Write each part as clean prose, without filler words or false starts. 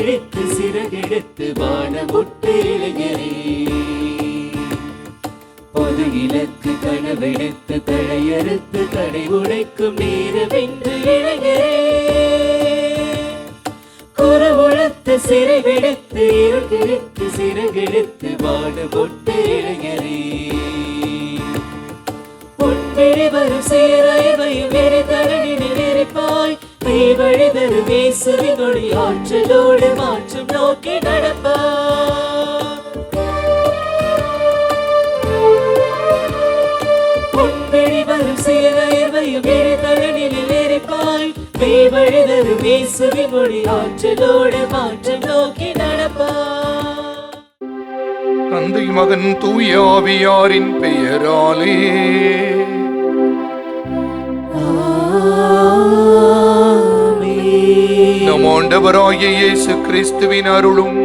விழித்து சிறகெடுத்து வானமுட்டு இளைஞரே, பொது இலக்கு கனவெடுத்து தழையறுத்து தடை உடைக்கும் நேரமென்று இளைஞரே, குறுவுழுத்து சிறை விடுத்து இருகிழித்து சிறகெடுத்து வானமுட்டு இளைஞரே, உன்விழி வரும் சீராய்வையும் எரிதரணினை நெறிப்பாய், நீ வழிதரு இயேசுவின் ஒளி ஆற்றலோடு மாற்றம் நோக்கி நடப்பாய். உன்விழி வரும் சீராய்வையும் எரிதரணினை நெறிப்பாய், நீ வழிதரு இயேசுவின் ஒளி ஆற்றலோடு மாற்றம் நோக்கி நடப்பாய். தந்தை மகன் தூய ஆவியாரின் பெயராலே நம் ஆண்டவராகிய இயேசு கிறிஸ்துவின் அருளும்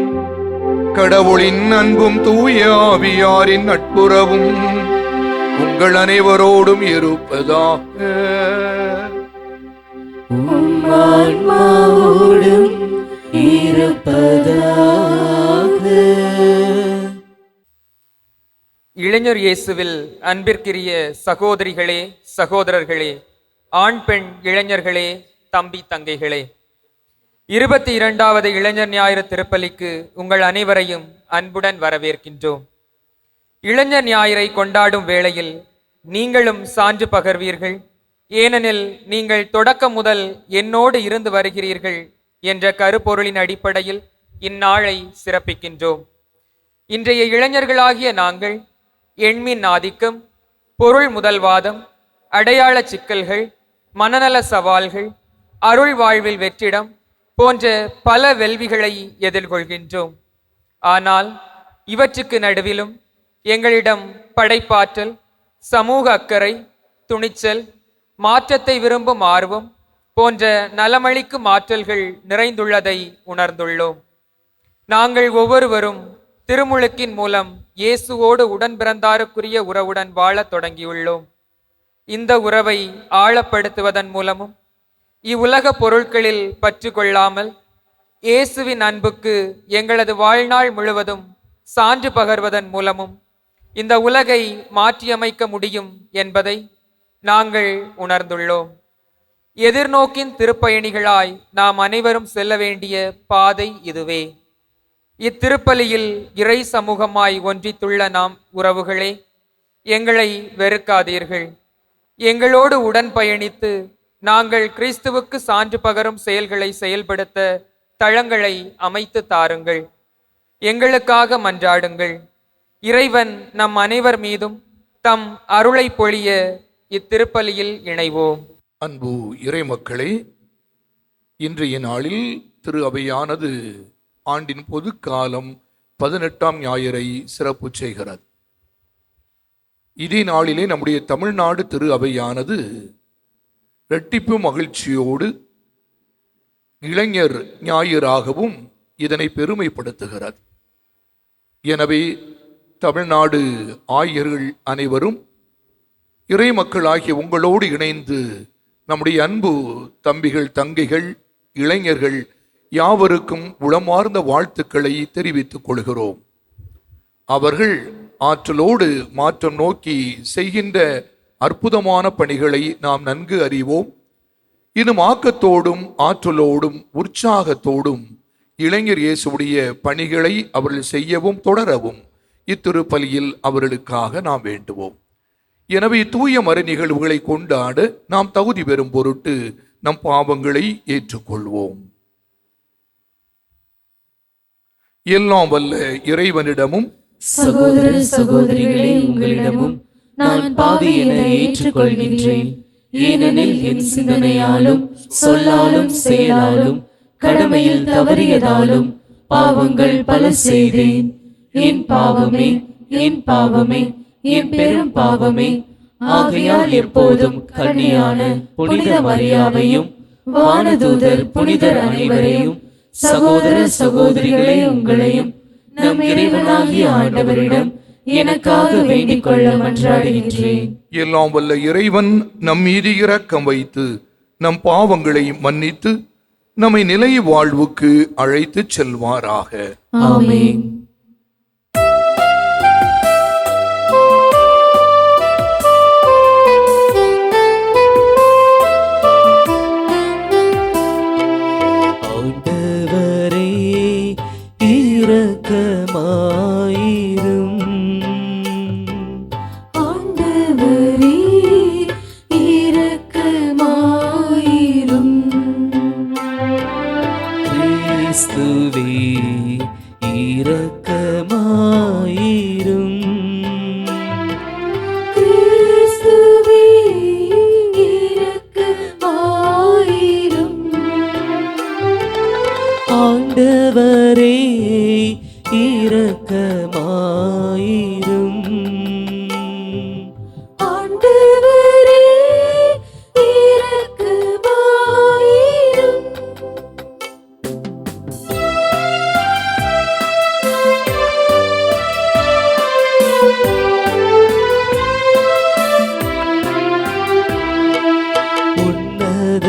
கடவுளின் அன்பும் தூய ஆவியாரின் நட்புறவும் உங்கள் அனைவரோடும் இருப்பதாக. ஆன்மாவோடும் இருப்பதாக. இளைஞர் இயேசுவில் அன்பிற்கிரிய சகோதரிகளே, சகோதரர்களே, ஆண் பெண் இளைஞர்களே, தம்பி தங்கைகளே, 22வது இளைஞர் ஞாயிறு திருப்பலிக்கு உங்கள் அனைவரையும் அன்புடன் வரவேற்கின்றோம். இளைஞர் ஞாயிறை கொண்டாடும் வேளையில் நீங்களும் சான்று பகர்வீர்கள், ஏனெனில் நீங்கள் தொடக்கம் முதல் என்னோடு இருந்து வருகிறீர்கள் என்ற கருப்பொருளின் அடிப்படையில் இந்நாளை சிறப்பிக்கின்றோம். இன்றைய இளைஞர்களாகிய நாங்கள் எண்மின் ஆதிக்கம், பொருள் முதல்வாதம், அடையாள சிக்கல்கள், மனநல சவால்கள், அருள் வாழ்வில் வெற்றிடம் போன்ற பல வெல்விகளை எதிர்கொள்கின்றோம். ஆனால் இவற்றுக்கு நடுவிலும் எங்களிடம் படைப்பாற்றல், சமூக அக்கறை, துணிச்சல், மாற்றத்தை விரும்பும் ஆர்வம் போன்ற நலமளிக்கும் ஆற்றல்கள் நிறைந்துள்ளதை உணர்ந்துள்ளோம். நாங்கள் ஒவ்வொருவரும் திருமுழுக்கின் மூலம் இயேசுவோடு உடன் பிறந்தாருக்குரிய உறவுடன் வாழத் தொடங்கியுள்ளோம். இந்த உறவை ஆழப்படுத்துவதன் மூலமும் இவ்வுலக பொருட்களில் பற்று கொள்ளாமல் இயேசுவின் அன்புக்கு எங்களது வாழ்நாள் முழுவதும் சான்று பகர்வதன் மூலமும் இந்த உலகை மாற்றியமைக்க முடியும் என்பதை நாங்கள் உணர்ந்துள்ளோம். எதிர்நோக்கின் திருப்பயணிகளாய் நாம் அனைவரும் செல்ல வேண்டிய பாதை இதுவே. இத்திருப்பலியில் இறை சமூகமாய் ஒன்றித்துள்ள நாம் உறவுகளே, எங்களை வெறுக்காதீர்கள். எங்களோடு உடன் பயணித்து நாங்கள் கிறிஸ்துவுக்கு சான்று பகரும் செயல்களை செயல்படுத்த தளங்களை அமைத்து தாருங்கள். எங்களுக்காக மன்றாடுங்கள். இறைவன் நம் அனைவர் மீதும் தம் அருளை பொழிய இத்திருப்பலியில் இணைவோம். அன்பு இறை மக்களே, இன்றைய நாளில் திரு அவையானது ஆண்டின் பொது காலம் 18ஆம் ஞாயிறை சிறப்பு செய்கிறது. இதே நாளிலே நம்முடைய தமிழ்நாடு திரு அவையானது இரட்டிப்பு மகிழ்ச்சியோடு இளைஞர் ஞாயிறாகவும் இதனை பெருமைப்படுத்துகிறது. எனவே தமிழ்நாடு ஆயர்கள் அனைவரும் இறை மக்களாகிய உங்களோடு இணைந்து நம்முடைய அன்பு தம்பிகள், தங்கைகள், இளைஞர்கள் யாவருக்கும் உளமார்ந்த வாழ்த்துக்களை தெரிவித்துக் கொள்கிறோம். அவர்கள் ஆற்றலோடு மாற்றம் நோக்கி செய்கின்ற அற்புதமான பணிகளை நாம் நன்கு அறிவோம். இன்னும் ஆக்கத்தோடும் ஆற்றலோடும் உற்சாகத்தோடும் இளைஞர் இயேசுடைய பணிகளை அவர்கள் செய்யவும் தொடரவும் இத்திருப்பலியில் அவர்களுக்காக நாம் வேண்டுவோம். எனவே தூய மறை நிகழ்வுகளை கொண்டாட நாம் தகுதி பெறும் பொருட்டு நம் பாவங்களை ஏற்றுக்கொள்வோம். எல்லாம் வல்ல இறைவனிடமும் சகோதர சகோதரிகளே, உங்களிடமும் நான் பாவி என ஏற்றுக்கொள்கின்றேன். ஏனெனில் என் சிந்தனையாலும் சொல்லாலும் செயலாலும் கடமையில் தவறியதாலும் பாவங்கள் பல செய்தேன். என் பாவமே, என் பாவமே, என் பெரும் பாவமே. ஆகையால் எப்போதும் கன்னியான புனித மரியாவையும் வானதூதர் புனிதர் அனைவரையும் சகோதர சகோதரிகளே உங்களையும் நம் இறைவனாகிய ஆண்டவரிடம் எனக்காக வேண்டிக் கொள்ள மன்றாடுகின்றேன். எல்லாம் வல்ல இறைவன் நம் மீது இரக்கம் வைத்து நம் பாவங்களை மன்னித்து நம்மை நிலை வாழ்வுக்கு அழைத்துச் செல்வாராக. ஆமென். ஆண்டவரே இரக்கமாயிரும். ஆண்டவரே இரக்கமாயிரும். கிறிஸ்துவே இரக்கமாயிரும். கிறிஸ்துவே இரக்கமாயிரும். ஆண்டவரே இரக்கமாயிரும். ஆண்டவரே இரக்கமாயிரும்.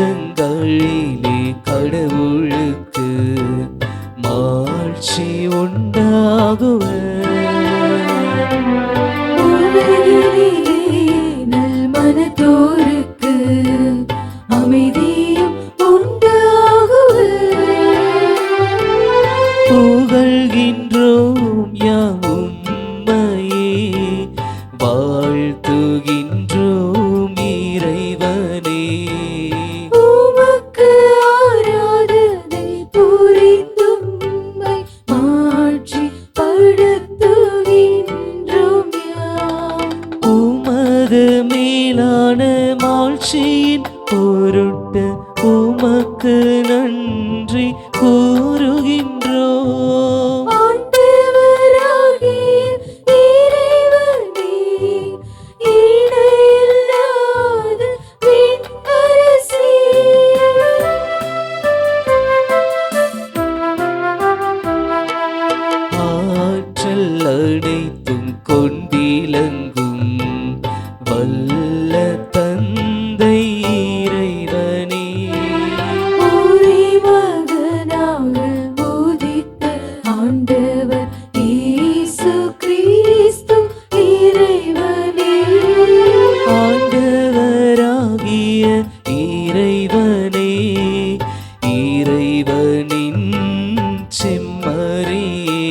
உன்னதங்களிலே கடவுளுக்கு மாட்சி உண்டாகுவ. உலகிலே நல்மனத்தோருக்கு அமைதியும் உண்டாகுவ. புகழ்கின்றோம் யாம் உம்மையே, வாழ்த்துகின்றோம் இறைவனே. உமக்கு ஆராதனை புரிந்தும்மை மாட்சி படுத்துகின்றோம் யாம். உமது மேலான மாட்சியின் பொருட்டு உமக்கு நன்றி கூறுகின்றோம். ஆண்டவராகிய இறைவனே, இணையில்லாத விண்ணரசே, ஆற்றல் அனைத்தும் கொண்டிலங்கும் வல்ல தந்தை இறைவனே. ஒரே மகனாக உதித்த ஆண்டவர் இயேசு கிறிஸ்து இறைவனே. ஆண்டவராகிய இறைவனே, இறைவனின் செம்மறியே,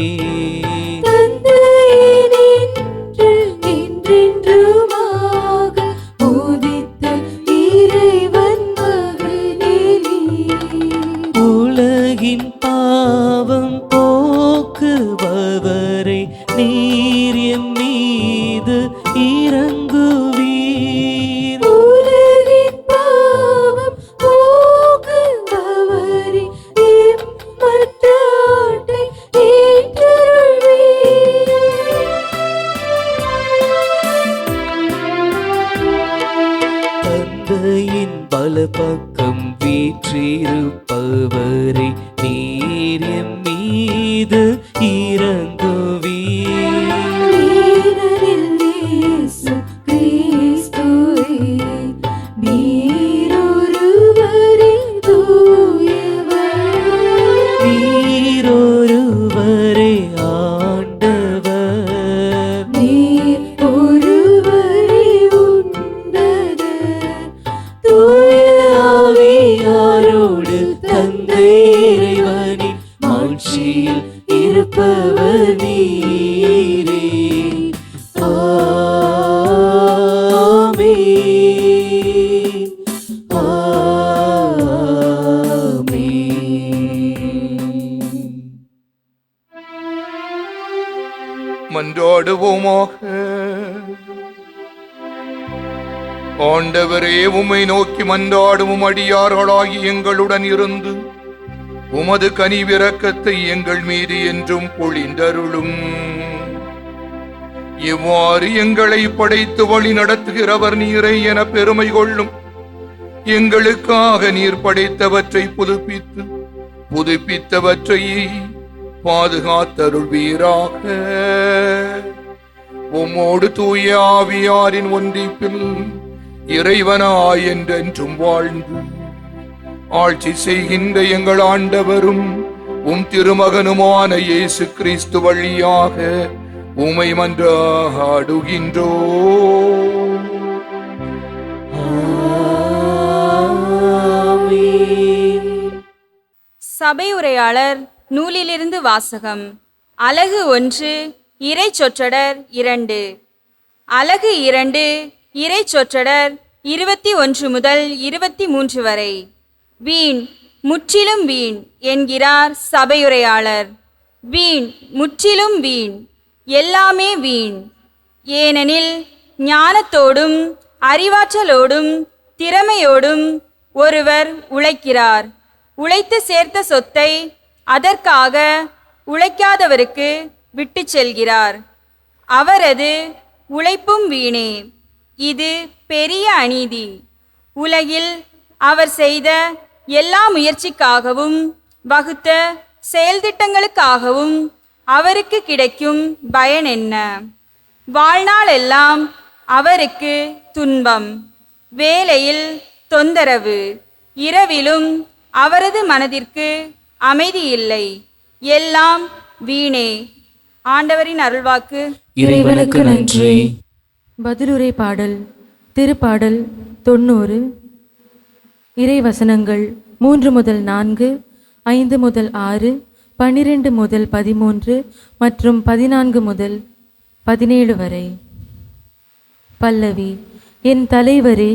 தந்தையினின்று என்றென்றுமாக உதித்த இறைவன் மகனே நீர். உலகின் பாவம் போக்குபவரை நீர் எம் மீது இறங்குவீர். உலகின் பாவம் போக்குபவரை எம் மன்றாட்டை ஏற்றருள்வீர். தந்தையின் பலபக்கம் வீற்றிருப்பவரை நீர் எம் மீது இறங்குவீர். நீரில் இயேசு கிறிஸ்துவே, நீரொருவரே தூயவர். நீரொருவரே ஆண்டவர். நீர் ஒருவரே உன்னதர். தூய ஆவியாரோடு தந்தை இறைவனின் மாட்சியில் இருப்பவர் நீரே. ஆமென். ஆமென். மன்றாடுவோமாக. ஆண்டவரே, உம்மை நோக்கி மன்றாடும் அடியார்களாகி எங்களுடன் இருந்து உமது கனிவிரக்கத்தை எங்கள் மீது என்றும் பொழிந்தருளும். இவ்வாறு எங்களை படைத்து வழி நடத்துகிறவர் நீரை என பெருமை கொள்ளும் எங்களுக்காக நீர் படைத்தவற்றை புதுப்பித்தவற்றை பாதுகாத்தருள்வீராக. உம்மோடு தூய ஆவியாரின் ஒன்றிப்பில் இறைவனாய் என்றென்றும் வாழ்ந்து ஆட்சி செய்கின்ற எங்கள் ஆண்டவரும் உம் திருமகனுமான இயேசு கிறிஸ்து வழியாக உமை மன்றாடுகின்றோ. சபையுரையாளர் நூலிலிருந்து வாசகம். அலகு 1 இறை சொற்றொடர் 2. அலகு 2 இறை சொற்றொடர் 21 முதல் 23 வரை. வீண், முற்றிலும் வீண் என்கிறார் சபையுரையாளர். வீண், முற்றிலும் வீண், எல்லாமே வீண். ஏனெனில் ஞானத்தோடும் அறிவாற்றலோடும் திறமையோடும் ஒருவர் உழைக்கிறார். உழைத்து சேர்த்த சொத்தை அதற்காக உழைக்காதவருக்கு விட்டு செல்கிறார். அவரது உழைப்பும் வீணே. இது பெரிய அநீதி. உலகில் அவர் செய்த எல்லா முயற்சிக்காகவும் வகுத்த செயல்திட்டங்களுக்காகவும் அவருக்கு கிடைக்கும் பயன் என்ன? வாழ்நாளெல்லாம் அவருக்கு துன்பம், வேலையில் தொந்தரவு, இரவிலும் அவரது மனதிற்கு அமைதி இல்லை. எல்லாம் வீணே. ஆண்டவரின் அருள்வாக்கு. இறைவனுக்கு நன்றி. பதிலுரை பாடல். திருப்பாடல் 90. இறைவசனங்கள் 3 முதல் 4, 5 முதல் 6, 12 முதல் 13 மற்றும் 14 முதல் 17 வரை. பல்லவி. என் தலைவரே,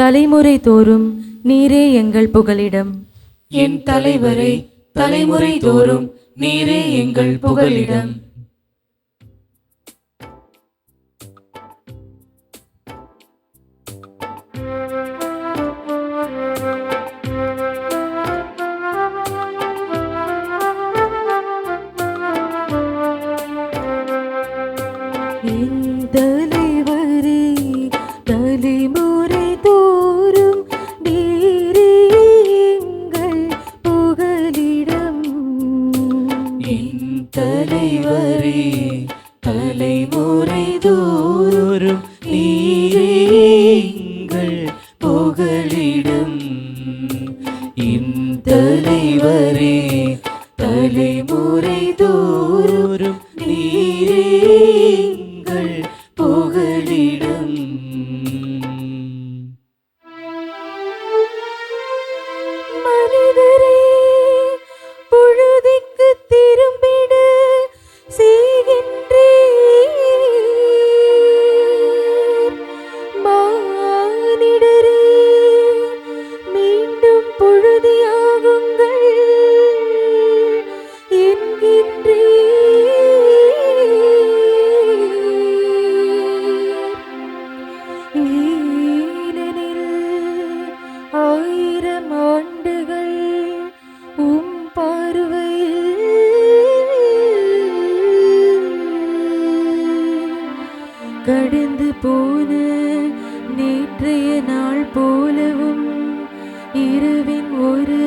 தலைமுறை தோறும் நீரே எங்கள் புகலிடம். என் தலைவரே, தலைமுறை தோறும் நீரே எங்கள் புகலிடம். என் தலைவரே, தலைமுறை தோறும் நீரே எங்கள் புகலிடம். என் தலைவரே, தலைமுறை தோறும் நீரே எங்கள் புகலிடம். என் தலைவரே, தலைமுறை தோறும் நீரே எங்கள் புகலிடம். மனிதரே, பொழுதிக்கு திரும்பிட செய்கின்றீர். மானிடரே, மீண்டும் பொழுதியாகுங்கள் என்கின்றீர். ஏனெனில் 1000 ஆண்டுகள் உம் பார்வையில் கடந்து போன நேற்றைய நாள் போலவும் இரவின் ஒரு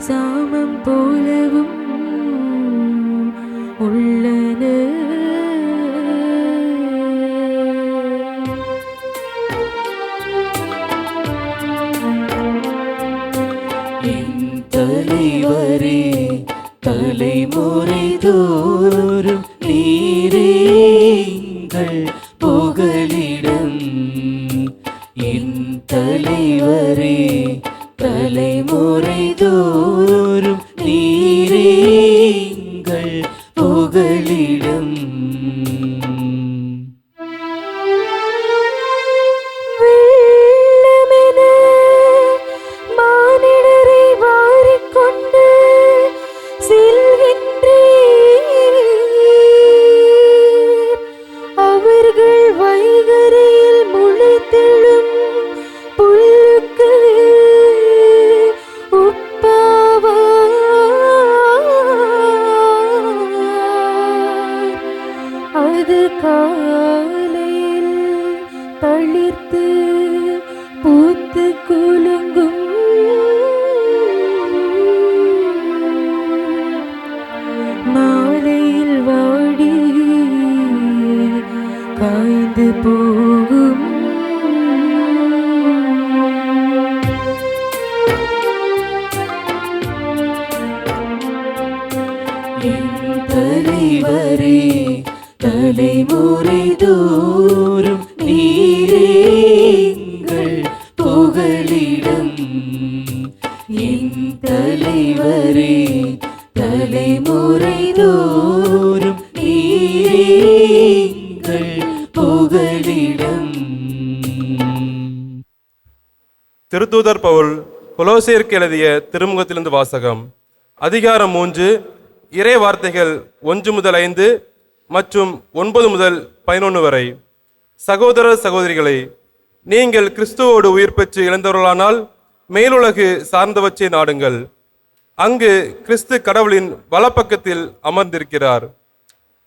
சாமம் போலவும் உள்ளன. என் தலைவரே, தலைமுறை தோறும் நீரே எங்கள் புகலிடம். என் தலைவரே, தலைமுறை தோறும் நீரே எங்கள் புகலிடம். வெள்ளமென மானிடரை வாரிக்கொண்டு செல்கின்றீர். அவர்கள் வைகரையில் முளைத்தெழும் புல்லுக்கு உப்பாவார். அது காலையில் தளிர்த்து பூத்து குலுங்கும். மாலையில் வாடி காய்ந்து போகும். தலைவரே தலைமுறை தோறும் நீரே எங்கள் புகலிடம். என் தலைவரே தலைமுறை தோறும் நீரே எங்கள் புகலிடம். திருத்தூதர் பவுல் கொலோசேயருக்கு எழுதிய திருமுகத்திலிருந்து வாசகம். அதிகாரம் 3, இறை வார்த்தைகள் 1 முதல் 5 மற்றும் 9 முதல் 11 வரை. சகோதர சகோதரிகளே, நீங்கள் கிறிஸ்துவோடு உயிர் பெற்று இழந்தவர்களானால் மேலுலகு சார்ந்தவற்றை நாடுங்கள். அங்கு கிறிஸ்து கடவுளின் வலப்பக்கத்தில் அமர்ந்திருக்கிறார்.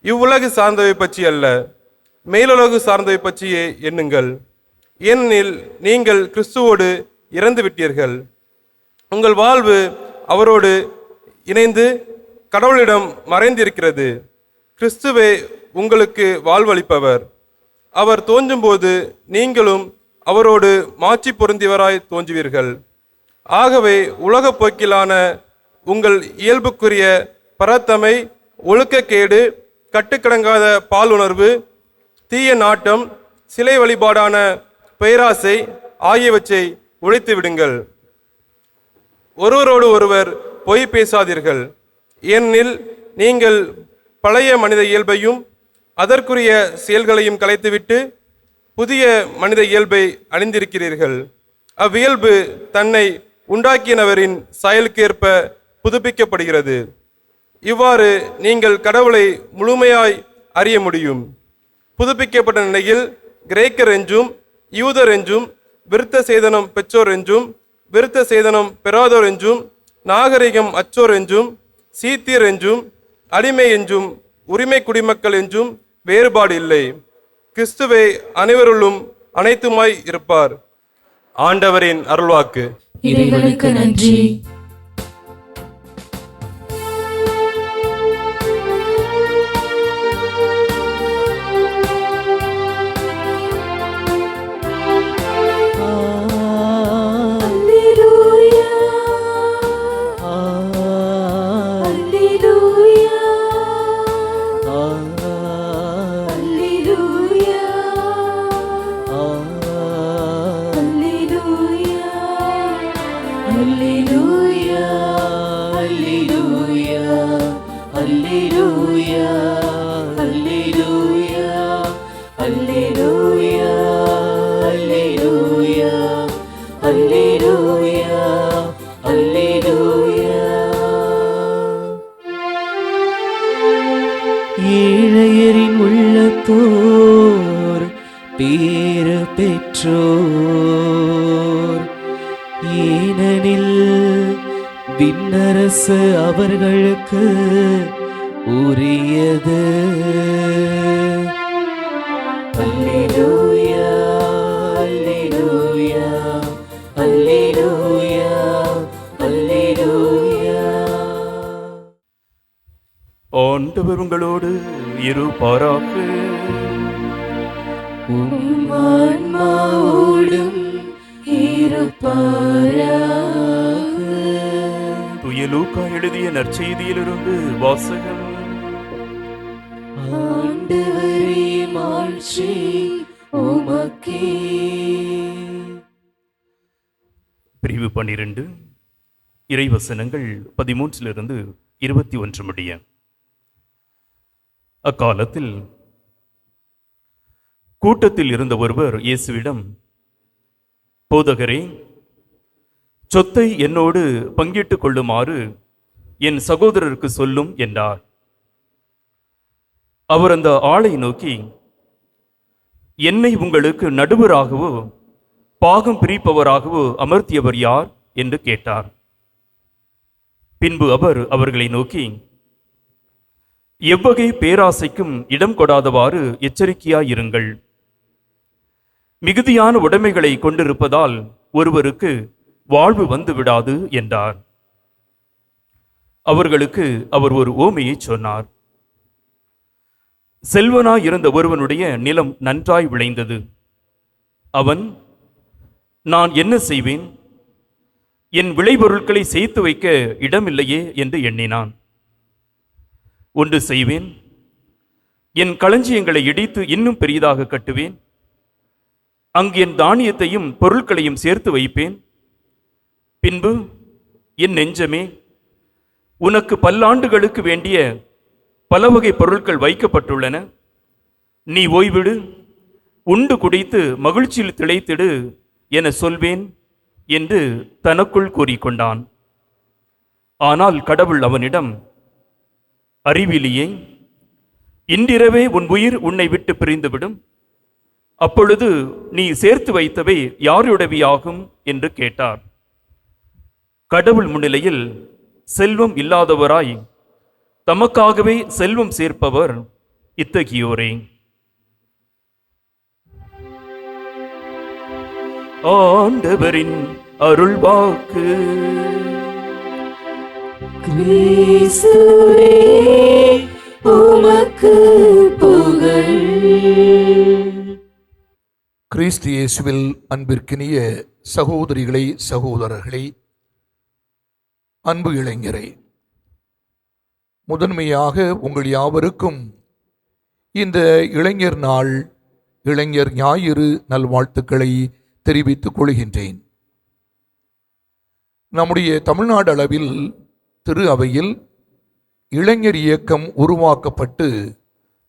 இவ்வுலகு சார்ந்தவை பற்றி அல்ல, மேலுலகு சார்ந்தவை பற்றியே எண்ணுங்கள். ஏனெனில் நீங்கள் கிறிஸ்துவோடு இறந்து விட்டீர்கள். உங்கள் வாழ்வு அவரோடு இணைந்து கடவுளிடம் மறைந்திருக்கிறது. கிறிஸ்துவே உங்களுக்கு வாழ்வளிப்பவர். அவர் தோன்றும்போது நீங்களும் அவரோடு மாட்சி பொருந்தியவராய் தோன்றுவீர்கள். ஆகவே உலகப் போக்கிலான உங்கள் இயல்புக்குரிய பரத்தமை, ஒழுக்கக்கேடு, கட்டுக்கடங்காத பாலுணர்வு, தீய நாட்டம், சிலை வழிபாடான பேராசை ஆகியவற்றை ஒழித்து விடுங்கள். ஒருவரோடு ஒருவர் பொய் பேசாதீர்கள். ஏனெனில் நீங்கள் பழைய மனித இயல்பையும் அதற்குரிய செயல்களையும் கலைத்துவிட்டு புதிய மனித இயல்பை அணிந்திருக்கிறீர்கள். அவ்வியல்பு தன்னை உண்டாக்கியனவரின் செயலுக்கேற்ப புதுப்பிக்கப்படுகிறது. இவ்வாறு நீங்கள் கடவுளை முழுமையாய் அறிய முடியும். புதுப்பிக்கப்பட்ட நிலையில் கிரேக்கர் என்றும் யூதர் என்றும், விருத்த சேதனம் பெற்றோர் என்றும் விருத்த சேதனம் பெறாதோர் என்றும், நாகரிகம் அற்றோர் என்றும், சீத்தியர் என்றும், அடிமை என்றும், உரிமை குடிமக்கள் என்றும் வேறுபாடு இல்லை. கிறிஸ்துவே அனைவருள்ளும் அனைத்துமாய் இருப்பார். ஆண்டவரின் அருள்வாக்கு. இறைவனுக்கு நன்றி. ஏழையரின் உள்ளத்தோர் பேறு பெற்றோர், ஏனெனில் விண்ணரசு அவர்களுக்கு உரியது. அல்லேலூயா, அல்லேலூயா, அல்லேலூயா, அல்லேலூயா. ஆண்டவர் உங்களோடு இருப்பாராக. உம் ஆன்மாவோடும் இருப்பாராக. தூய லூக்கா எழுதிய நற்செய்தியிலிருந்து வாசகம். ஆண்டவரே மாட்சி உமக்கே. பிரிவு 12, இறைவசனங்கள் 13 21 முடிய. அக்காலத்தில் கூட்டத்தில் இருந்த ஒருவர் இயேசுவிடம், போதகரே, சொத்தை என்னோடு பங்கிட்டுக் கொள்ளுமாறு என் சகோதரருக்கு சொல்லும் என்றார். அவர் அந்த ஆளை நோக்கி, என்னை உங்களுக்கு நடுவராகவோ பாகம் பிரிப்பவராகவோ அமர்த்தியவர் யார் என்று கேட்டார். பின்பு அவர் அவர்களை நோக்கி, எவ்வகை பேராசைக்கும் இடம் கொடாதவாறு எச்சரிக்கையாயிருங்கள். மிகுதியான உடைமைகளை கொண்டிருப்பதால் ஒருவருக்கு வாழ்வு வந்து விடாது என்றார். அவர்களுக்கு அவர் ஒரு ஓமையை சொன்னார். செல்வனாய் இருந்த ஒருவனுடைய நிலம் நன்றாய் விளைந்தது. அவன், நான் என்ன செய்வேன், என் விளைபொருட்களை சேர்த்து வைக்க இடமில்லையே என்று எண்ணினான். ஒன்று செய்வேன், என் களஞ்சியங்களை இடித்து இன்னும் பெரியதாக கட்டுவேன். அங்கு என் தானியத்தையும் பொருட்களையும் சேர்த்து வைப்பேன். பின்பு என் நெஞ்சமே, உனக்கு பல்லாண்டுகளுக்கு வேண்டிய பல வகை பொருட்கள் வைக்கப்பட்டுள்ளன. நீ ஓய்விடு, உண்டு குடித்து மகிழ்ச்சியில் திளைத்திடு என சொல்வேன் என்று தனக்குள் கூறிக்கொண்டான். ஆனால் கடவுள் அவனிடம், அறிவிலியே, இன்றிரவே உன் உயிர் உன்னை விட்டு பிரிந்துவிடும். அப்பொழுது நீ சேர்த்து வைத்தவை யாருடையவையாகும் என்று கேட்டார். கடவுள் முன்னிலையில் செல்வம் இல்லாதவராய் தமக்காகவே செல்வம் சேர்ப்பவர் இத்தகையோரே. ஆண்டவரின் அருள்வாக்கு. கிறிஸ்துவே உமக்கு புகழ். கிறிஸ்து இயேசுவில் அன்பிற்கினிய சகோதரிகளே, சகோதரர்களே, அன்பு இளைஞரே, முதன்மையாக உங்கள் யாவருக்கும் இந்த இளைஞர் நாள், இளைஞர் ஞாயிறு நல்வாழ்த்துக்களை தெரிவித்துக் கொள்கின்றேன். நம்முடைய தமிழ்நாடு அளவில் திரு அவையில் இளைஞர் இயக்கம் உருவாக்கப்பட்டு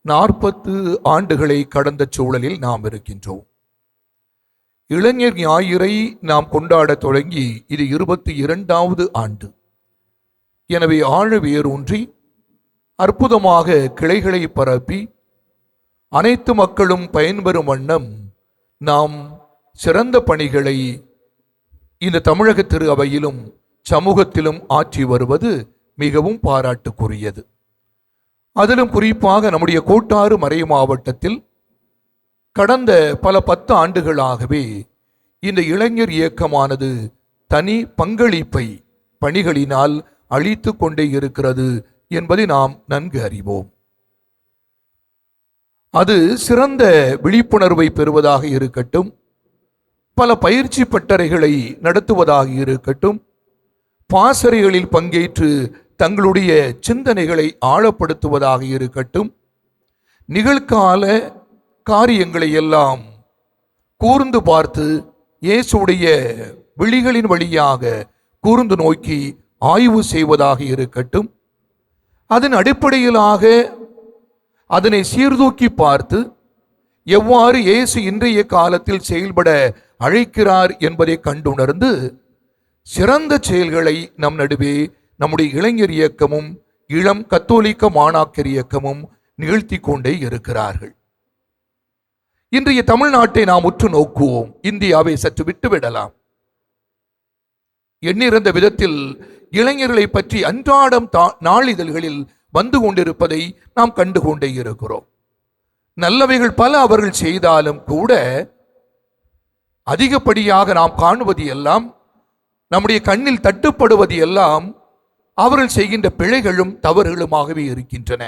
40 ஆண்டுகளை கடந்த சூழலில் நாம் இருக்கின்றோம். இளைஞர் ஞாயிறை நாம் கொண்டாட தொடங்கி இது 22வது ஆண்டு. எனவே ஆழ வேரூன்றி அற்புதமாக கிளைகளை பரப்பி அனைத்து மக்களும் பயன்பெறும் வண்ணம் நாம் சிறந்த பணிகளை இந்த தமிழக திரு அவையிலும் சமூகத்திலும் ஆற்றி வருவது மிகவும் பாராட்டுக்குரியது. அதிலும் குறிப்பாக நம்முடைய கோட்டாறு மறை மாவட்டத்தில் கடந்த பல 10 ஆண்டுகளாகவே இந்த இளைஞர் இயக்கமானது தனி பங்களிப்பை பணிகளினால் அளித்து கொண்டே இருக்கிறது என்பதை நாம் நன்கு அறிவோம். அது சிறந்த விழிப்புணர்வை பெறுவதாக இருக்கட்டும், பல பயிற்சி பட்டறைகளை நடத்துவதாக இருக்கட்டும், பாசறைகளில் பங்கேற்று தங்களுடைய சிந்தனைகளை ஆழப்படுத்துவதாக இருக்கட்டும், நிகழ்கால காரியங்களை எல்லாம் கூர்ந்து பார்த்து இயேசுடைய விழிகளின் வழியாக கூர்ந்து நோக்கி ஆய்வு செய்வதாக இருக்கட்டும், அதன் அடிப்படையிலாக அதனை சீர்தூக்கி பார்த்து எவ்வாறு இயேசு இன்றைய காலத்தில் செயல்பட அழைக்கிறார் என்பதை கண்டுணர்ந்து சிறந்த செயல்களை நம் நடுவே நம்முடைய இளைஞர் இயக்கமும் இளம் கத்தோலிக்க மாணாக்கர் இயக்கமும் நிகழ்த்தி கொண்டே இருக்கிறார்கள். இன்றைய தமிழ்நாட்டை நாம் உற்று நோக்குவோம். இந்தியாவை சற்று விட்டுவிடலாம். எண்ணிறந்த விதத்தில் இளைஞர்களை பற்றி அன்றாடம் நாளிதழ்களில் வந்து கொண்டிருப்பதை நாம் கண்டு கொண்டே இருக்கிறோம். நல்லவைகள் பல அவர்கள் செய்தாலும் கூட அதிகப்படியாக நாம் காணுவது எல்லாம், நம்முடைய கண்ணில் தட்டுப்படுவது எல்லாம் அவர்கள் செய்கின்ற பிழைகளும் தவறுகளுமாகவே இருக்கின்றன.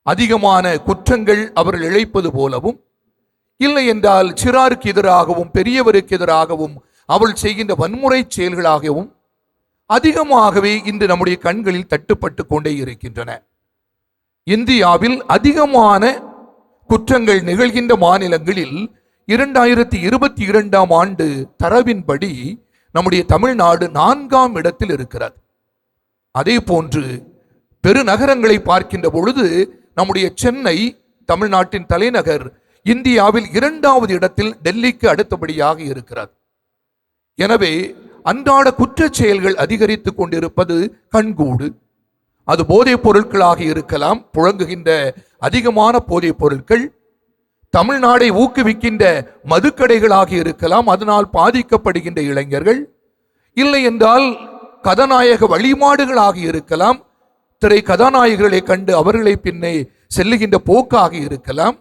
அதிகமான குற்றங்கள் அவர்கள் இழைப்பது போலவும், இல்லை என்றால் சிறாருக்கு எதிராகவும் பெரியவருக்கு எதிராகவும் அவள் செய்கின்ற வன்முறை செயல்களாகவும் அதிகமாகவே இன்று நம்முடைய கண்களில் தட்டுப்பட்டு கொண்டே இருக்கின்றன. இந்தியாவில் அதிகமான குற்றங்கள் நிகழ்கின்ற மாநிலங்களில் 2022ஆம் ஆண்டு தரவின்படி நம்முடைய தமிழ்நாடு 4ஆம் இடத்தில் இருக்கிறது. அதே போன்று பெருநகரங்களை பார்க்கின்ற பொழுது நம்முடைய சென்னை, தமிழ்நாட்டின் தலைநகர், இந்தியாவில் 2வது இடத்தில் டெல்லிக்கு அடுத்தபடியாக இருக்கிறது. எனவே அன்றாட குற்றச் செயல்கள் அதிகரித்துக் கொண்டிருப்பது கண்கூடு. அது போதைப் பொருட்களாக இருக்கலாம், புழங்குகின்ற அதிகமான போதைப் பொருட்கள், தமிழ்நாடை ஊக்குவிக்கின்ற மதுக்கடைகளாக இருக்கலாம், அதனால் பாதிக்கப்படுகின்ற இளைஞர்கள், இல்லை என்றால் கதாநாயக வழிபாடுகளாக இருக்கலாம், திரை கதாநாயகர்களை கண்டு அவர்களை பின்னே செல்லுகின்ற போக்காக இருக்கலாம்,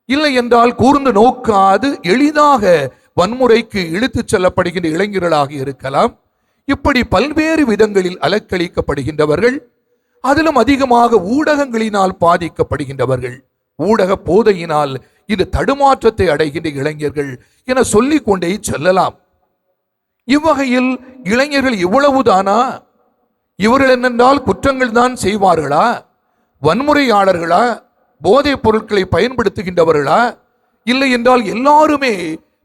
இல்லை என்றால் கூர்ந்து நோக்காது எளிதாக வன்முறைக்கு இழுத்துச் செல்லப்படுகின்ற இளைஞர்களாக இருக்கலாம். இப்படி பல்வேறு விதங்களில் அலக்களிக்கப்படுகின்றவர்கள், அதிலும் அதிகமாக ஊடகங்களினால் பாதிக்கப்படுகின்றவர்கள், ஊடக போதையினால் இந்த தடுமாற்றத்தை அடைகின்ற இளைஞர்கள் என சொல்லிக் கொண்டே செல்லலாம். இவ்வகையில் இளைஞர்கள் இவ்வளவுதானா? இவர்கள் என்னென்றால் குற்றங்கள் தான் செய்வார்களா? வன்முறையாளர்களா, போதைப் பொருட்களை பயன்படுத்துகின்றவர்களா, இல்லை என்றால் எல்லாருமே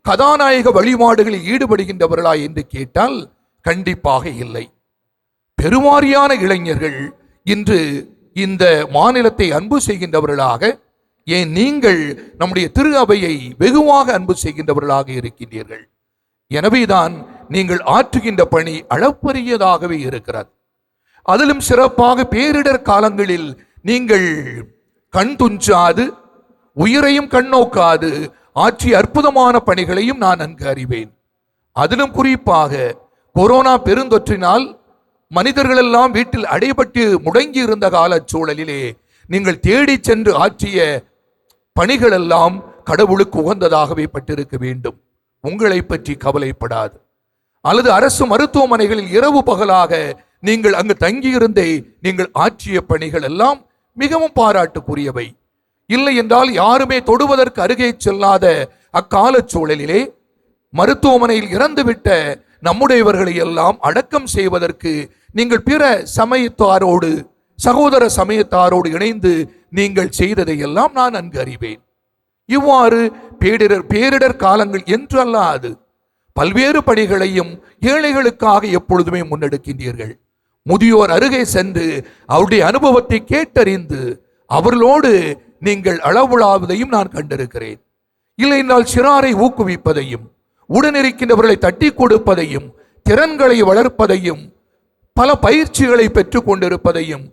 கதாநாயக வழிபாடுகளில் ஈடுபடுகின்றவர்களா என்று கேட்டால் கண்டிப்பாக இல்லை. பெருவாரியான இளைஞர்கள் இன்று இந்த மாநிலத்தை அன்பு செய்கின்றவர்களாக, ஏன் நீங்கள் நம்முடைய திரு அவையை வெகுவாக அன்பு செய்கின்றவர்களாக இருக்கின்றீர்கள். எனவேதான் நீங்கள் ஆற்றுகின்ற பணி அளப்பரியதாகவே இருக்கிறது. அதிலும் சிறப்பாக பேரிடர் காலங்களில் நீங்கள் கண் துஞ்சாது, உயிரையும் கண்ணோக்காது ஆற்றிய அற்புதமான பணிகளையும் நான் நன்கு அறிவேன். அதிலும் குறிப்பாக கொரோனா பெருந்தொற்றினால் மனிதர்களெல்லாம் வீட்டில் அடைபட்டு முடங்கி இருந்த கால சூழலிலே நீங்கள் தேடி சென்று ஆற்றிய பணிகளெல்லாம் கடவுளுக்கு உகந்ததாகவே பட்டிருக்க வேண்டும். உங்களை பற்றி கவலைப்படாது. அல்லது அரசு மருத்துவமனைகளில் இரவு பகலாக நீங்கள் அங்கு தங்கியிருந்தே நீங்கள் ஆற்றிய பணிகள் எல்லாம் மிகவும் பாராட்டுக்குரியவை. இல்லை என்றால் யாருமே தொடுவதற்கு அருகே செல்லாத அக்கால சூழலிலே மருத்துவமனையில் இறந்துவிட்ட நம்முடையவர்களை எல்லாம் அடக்கம் செய்வதற்கு நீங்கள் பிற சமயத்தாரோடு, சகோதர சமயத்தாரோடு இணைந்து நீங்கள் செய்ததை எல்லாம் நான் நன்கு அறிவேன். இவ்வாறு பேரிடர் காலங்கள் என்று அல்லாது பல்வேறு பணிகளையும் ஏழைகளுக்காக எப்பொழுதுமே முன்னெடுக்கின்றீர்கள். முதியோர் அருகே சென்று அவருடைய அனுபவத்தை கேட்டறிந்து அவர்களோடு நீங்கள் அளவுளாவதையும் நான் கண்டிருக்கிறேன். இல்லை என்றால் சிறாரை ஊக்குவிப்பதையும், உடனிருக்கின்றவர்களை தட்டி கொடுப்பதையும், திறன்களை வளர்ப்பதையும், பல பயிற்சிகளை பெற்றுக் கொண்டிருப்பதையும்,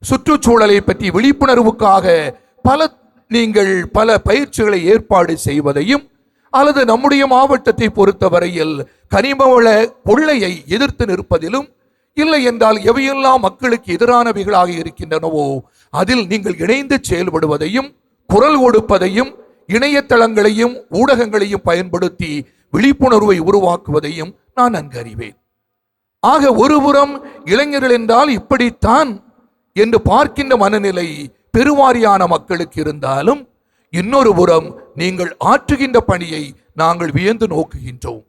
சுற்றுச்சூழலை பற்றி விழிப்புணர்வுக்காக நீங்கள் பல பயிற்சிகளை ஏற்பாடு செய்வதையும், அல்லது நம்முடைய மாவட்டத்தை பொறுத்தவரையில் கனிமவள கொள்ளையை எதிர்த்து நிற்பதிலும், இல்லை என்றால் எவையெல்லாம் மக்களுக்கு எதிரானவைகளாக இருக்கின்றனவோ அதில் நீங்கள் இணைந்து செயல்படுவதையும், குரல் கொடுப்பதையும், இணையதளங்களையும் ஊடகங்களையும் பயன்படுத்தி விழிப்புணர்வை உருவாக்குவதையும் நான் நன்கு அறிவேன். ஆக ஒருபுறம் இளைஞர்கள் என்றால் இப்படித்தான் என்று பார்க்கின்ற மனநிலை பெருவாரியான மக்களுக்கு இருந்தாலும், இன்னொரு புறம் நீங்கள் ஆற்றுகின்ற பணியை நாங்கள் வியந்து நோக்குகின்றோம்.